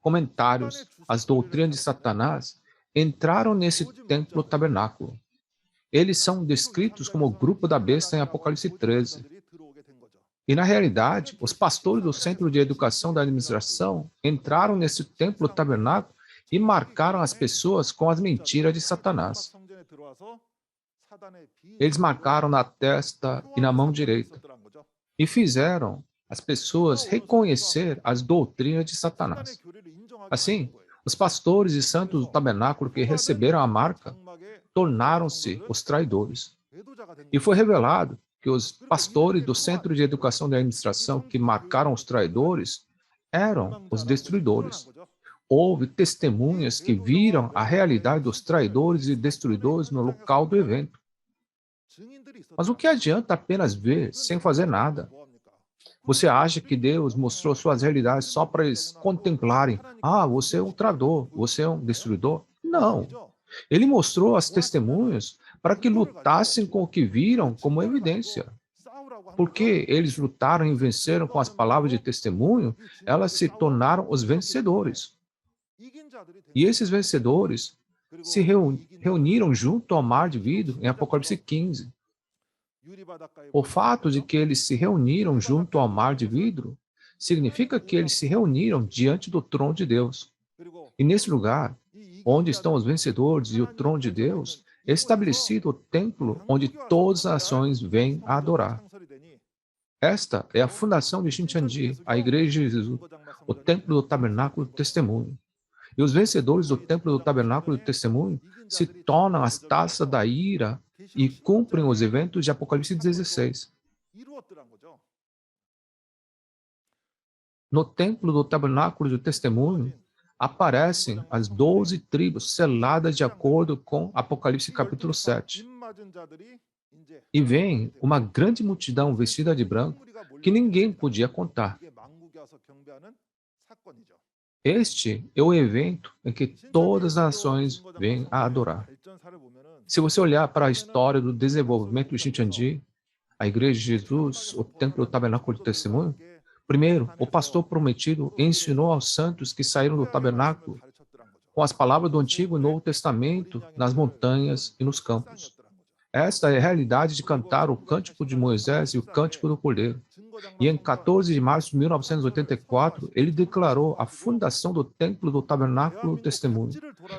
comentários, as doutrinas de Satanás, entraram nesse templo tabernáculo. Eles são descritos como o grupo da besta em Apocalipse 13. E, na realidade, os pastores do Centro de Educação da Administração entraram nesse templo tabernáculo e marcaram as pessoas com as mentiras de Satanás. Eles marcaram na testa e na mão direita e fizeram as pessoas reconhecer as doutrinas de Satanás. Assim, os pastores e santos do tabernáculo que receberam a marca tornaram-se os traidores. E foi revelado que os pastores do Centro de Educação da Administração que marcaram os traidores eram os destruidores. Houve testemunhas que viram a realidade dos traidores e destruidores no local do evento. Mas o que adianta apenas ver sem fazer nada? Você acha que Deus mostrou suas realidades só para eles contemplarem? Ah, você é um traidor, você é um destruidor? Não. Ele mostrou as testemunhas para que lutassem com o que viram como evidência. Porque eles lutaram e venceram com as palavras de testemunho, elas se tornaram os vencedores. E esses vencedores se reuniram junto ao mar de vidro em Apocalipse 15. O fato de que eles se reuniram junto ao mar de vidro significa que eles se reuniram diante do trono de Deus. E nesse lugar, onde estão os vencedores e o trono de Deus, é estabelecido o templo onde todas as nações vêm a adorar. Esta é a fundação de Shincheonji, a Igreja de Jesus, o templo do tabernáculo do testemunho. E os vencedores do templo do tabernáculo do testemunho se tornam as taças da ira e cumprem os eventos de Apocalipse 16. No templo do tabernáculo do testemunho, aparecem as 12 tribos seladas de acordo com Apocalipse capítulo 7. E vem uma grande multidão vestida de branco que ninguém podia contar. Este é o evento em que todas as nações vêm a adorar. Se você olhar para a história do desenvolvimento de Shincheonji, a Igreja de Jesus, o Templo do Tabernáculo do Testemunho, primeiro, o pastor prometido ensinou aos santos que saíram do tabernáculo com as palavras do Antigo e Novo Testamento nas montanhas e nos campos. Esta é a realidade de cantar o Cântico de Moisés e o Cântico do Cordeiro. E em 14 de março de 1984, ele declarou a fundação do Templo do Tabernáculo do Testemunho.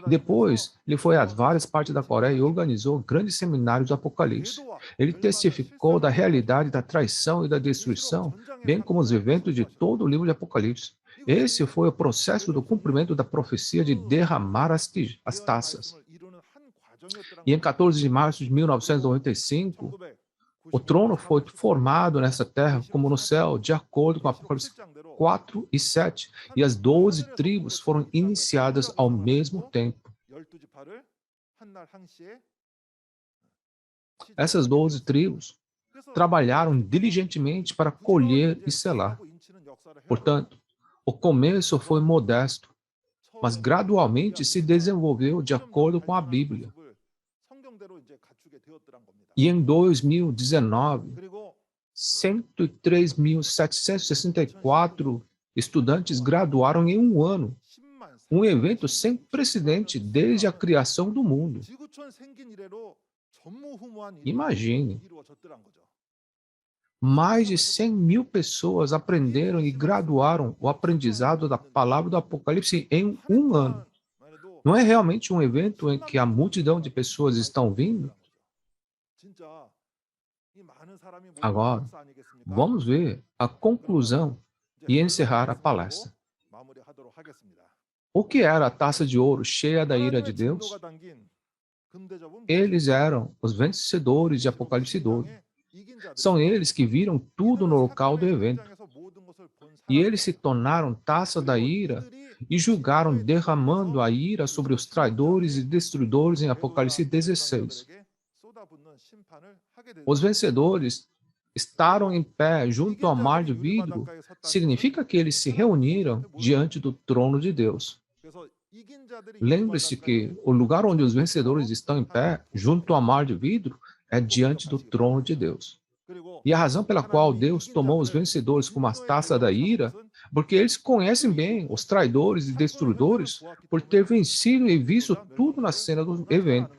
Depois, ele foi às várias partes da Coreia e organizou grandes seminários do Apocalipse. Ele testificou da realidade da traição e da destruição, bem como os eventos de todo o livro de Apocalipse. Esse foi o processo do cumprimento da profecia de derramar as taças. E em 14 de março de 1995, o trono foi formado nessa terra como no céu, de acordo com Apocalipse 4 e 7, e as 12 tribos foram iniciadas ao mesmo tempo. Essas 12 tribos trabalharam diligentemente para colher e selar. Portanto, o começo foi modesto, mas gradualmente se desenvolveu de acordo com a Bíblia. E em 2019, 103.764 estudantes graduaram em um ano, um evento sem precedente desde a criação do mundo. Imagine, mais de 100 mil pessoas aprenderam e graduaram o aprendizado da palavra do Apocalipse em um ano. Não é realmente um evento em que a multidão de pessoas estão vindo? Agora, vamos ver a conclusão e encerrar a palestra. O que era a taça de ouro cheia da ira de Deus? Eles eram os vencedores de Apocalipse 12. São eles que viram tudo no local do evento. E eles se tornaram taça da ira e julgaram derramando a ira sobre os traidores e destruidores em Apocalipse 16. Os vencedores estavam em pé junto ao mar de vidro. Significa que eles se reuniram diante do trono de Deus. Lembre-se que o lugar onde os vencedores estão em pé, junto ao mar de vidro, é diante do trono de Deus. E a razão pela qual Deus tomou os vencedores como a taça da ira, porque eles conhecem bem os traidores e destruidores por ter vencido e visto tudo na cena do evento.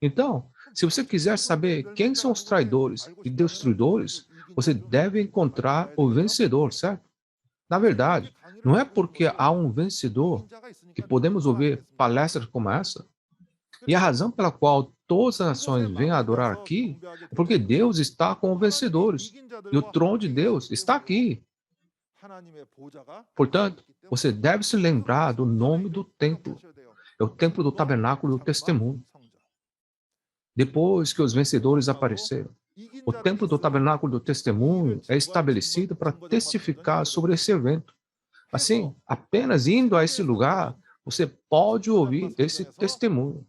Então, se você quiser saber quem são os traidores e destruidores, você deve encontrar o vencedor, certo? Na verdade, não é porque há um vencedor que podemos ouvir palestras como essa. E a razão pela qual todas as nações vêm adorar aqui é porque Deus está com os vencedores. E o trono de Deus está aqui. Portanto, você deve se lembrar do nome do templo. É o templo do tabernáculo do testemunho. Depois que os vencedores apareceram, o templo do tabernáculo do testemunho é estabelecido para testificar sobre esse evento. Assim, apenas indo a esse lugar, você pode ouvir esse testemunho.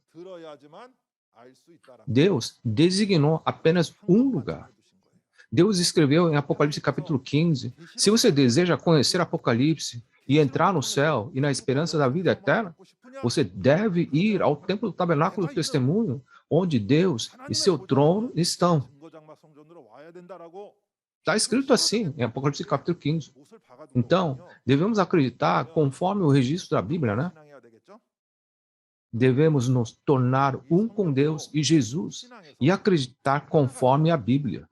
Deus designou apenas um lugar. Deus escreveu em Apocalipse capítulo 15, se você deseja conhecer Apocalipse e entrar no céu e na esperança da vida eterna, você deve ir ao templo do tabernáculo do testemunho, onde Deus e seu trono estão. Está escrito assim em Apocalipse capítulo 15. Então, devemos acreditar conforme o registro da Bíblia, né? Devemos nos tornar um com Deus e Jesus e acreditar conforme a Bíblia.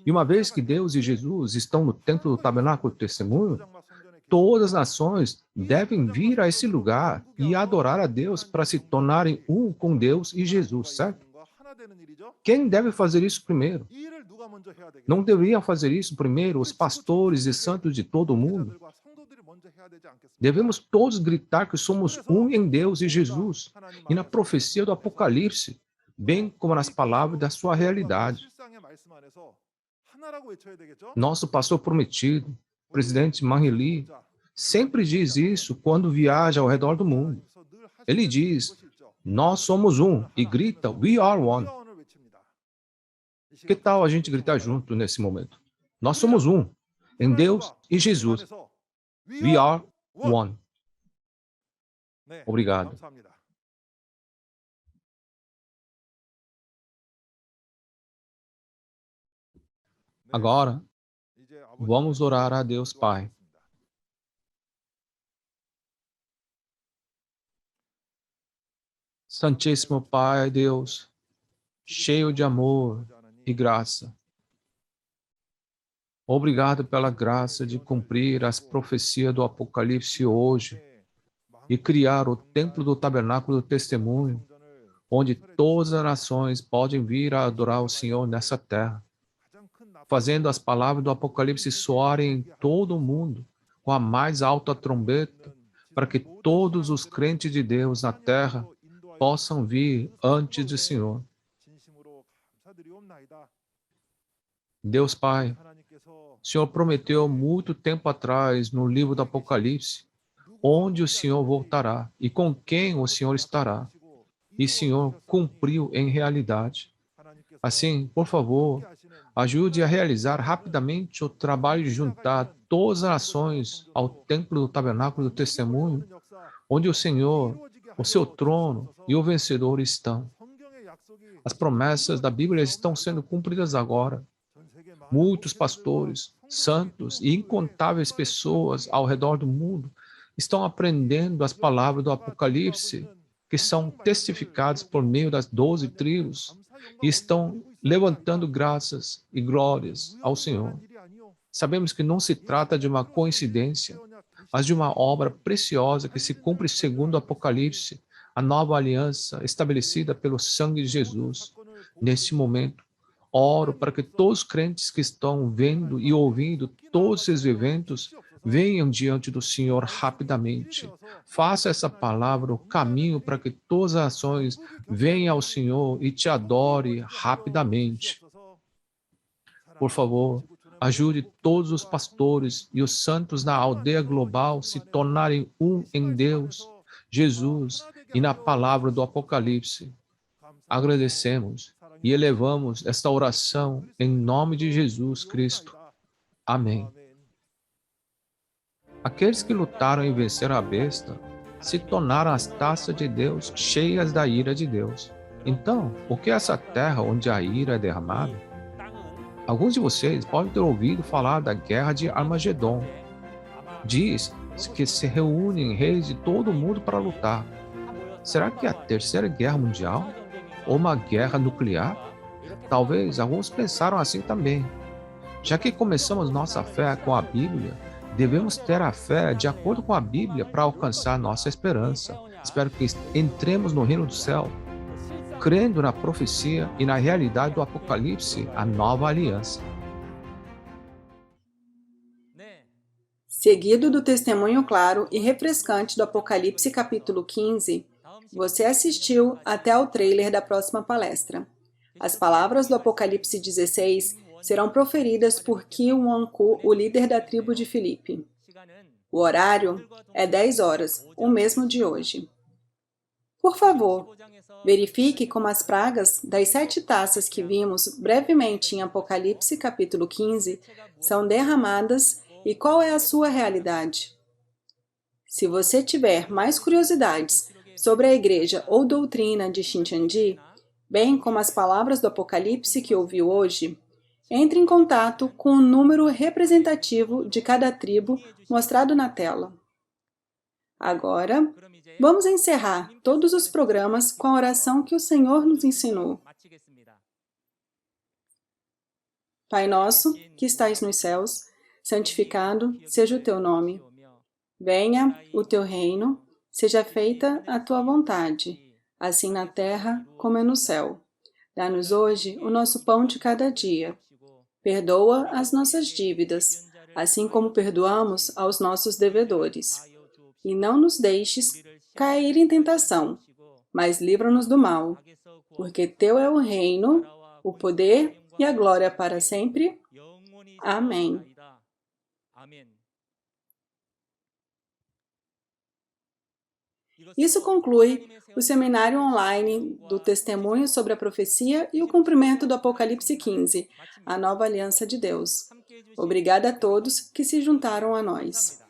E uma vez que Deus e Jesus estão no templo do tabernáculo do testemunho, todas as nações devem vir a esse lugar e adorar a Deus para se tornarem um com Deus e Jesus, certo? Quem deve fazer isso primeiro? Não deveriam fazer isso primeiro os pastores e santos de todo o mundo? Devemos todos gritar que somos um em Deus e Jesus, e na profecia do Apocalipse, bem como nas palavras da sua realidade. Nosso pastor prometido, presidente Manny Lee, sempre diz isso quando viaja ao redor do mundo. Ele diz, nós somos um, e grita, we are one. Que tal a gente gritar junto nesse momento? Nós somos um, em Deus e Jesus. We are one. Obrigado. Agora, vamos orar a Deus Pai. Santíssimo Pai, Deus, cheio de amor e graça. Obrigado pela graça de cumprir as profecias do Apocalipse hoje e criar o templo do tabernáculo do testemunho, onde todas as nações podem vir a adorar o Senhor nessa terra, fazendo as palavras do Apocalipse soarem em todo o mundo com a mais alta trombeta, para que todos os crentes de Deus na terra possam vir antes do Senhor. Deus Pai, o Senhor prometeu muito tempo atrás no livro do Apocalipse, onde o Senhor voltará e com quem o Senhor estará. E o Senhor cumpriu em realidade. Assim, por favor, ajude a realizar rapidamente o trabalho de juntar todas as nações ao templo do tabernáculo do testemunho, onde o Senhor, o seu trono e o vencedor estão. As promessas da Bíblia estão sendo cumpridas agora. Muitos pastores, santos e incontáveis pessoas ao redor do mundo estão aprendendo as palavras do Apocalipse, que são testificadas por meio das 12 tribos, e estão levantando graças e glórias ao Senhor. Sabemos que não se trata de uma coincidência, mas de uma obra preciosa que se cumpre segundo o Apocalipse, a nova aliança estabelecida pelo sangue de Jesus. Neste momento, oro para que todos os crentes que estão vendo e ouvindo todos esses eventos venham diante do Senhor rapidamente. Faça essa palavra o caminho para que todas as ações venham ao Senhor e te adore rapidamente. Por favor, ajude todos os pastores e os santos na aldeia global se tornarem um em Deus, Jesus e na palavra do Apocalipse. Agradecemos e elevamos esta oração em nome de Jesus Cristo. Amém. Aqueles que lutaram e venceram a besta se tornaram as taças de Deus cheias da ira de Deus. Então, o que é essa terra onde a ira é derramada? Alguns de vocês podem ter ouvido falar da guerra de Armagedon. Diz que se reúnem reis de todo o mundo para lutar. Será que é a terceira guerra mundial? Ou uma guerra nuclear? Talvez alguns pensaram assim também. Já que começamos nossa fé com a Bíblia, devemos ter a fé de acordo com a Bíblia para alcançar nossa esperança. Espero que entremos no reino do céu, crendo na profecia e na realidade do Apocalipse, a nova aliança.
Seguido do testemunho claro e refrescante do Apocalipse capítulo 15, você assistiu até ao trailer da próxima palestra. As palavras do Apocalipse 16 serão proferidas por Ki Won-ku, o líder da tribo de Filipe. O horário é 10 horas, o mesmo de hoje. Por favor, verifique como as pragas das 7 taças que vimos brevemente em Apocalipse capítulo 15 são derramadas e qual é a sua realidade. Se você tiver mais curiosidades sobre a igreja ou doutrina de Shincheonji, bem como as palavras do Apocalipse que ouviu hoje, entre em contato com o número representativo de cada tribo mostrado na tela. Agora, vamos encerrar todos os programas com a oração que o Senhor nos ensinou. Pai nosso, que estais nos céus, santificado seja o teu nome. Venha o teu reino, seja feita a tua vontade, assim na terra como é no céu. Dá-nos hoje o nosso pão de cada dia. Perdoa as nossas dívidas, assim como perdoamos aos nossos devedores. E não nos deixes cair em tentação, mas livra-nos do mal, porque teu é o reino, o poder e a glória para sempre. Amém. Isso conclui o seminário online do Testemunho sobre a Profecia e o Cumprimento do Apocalipse 15, a Nova Aliança de Deus. Obrigada a todos que se juntaram a nós.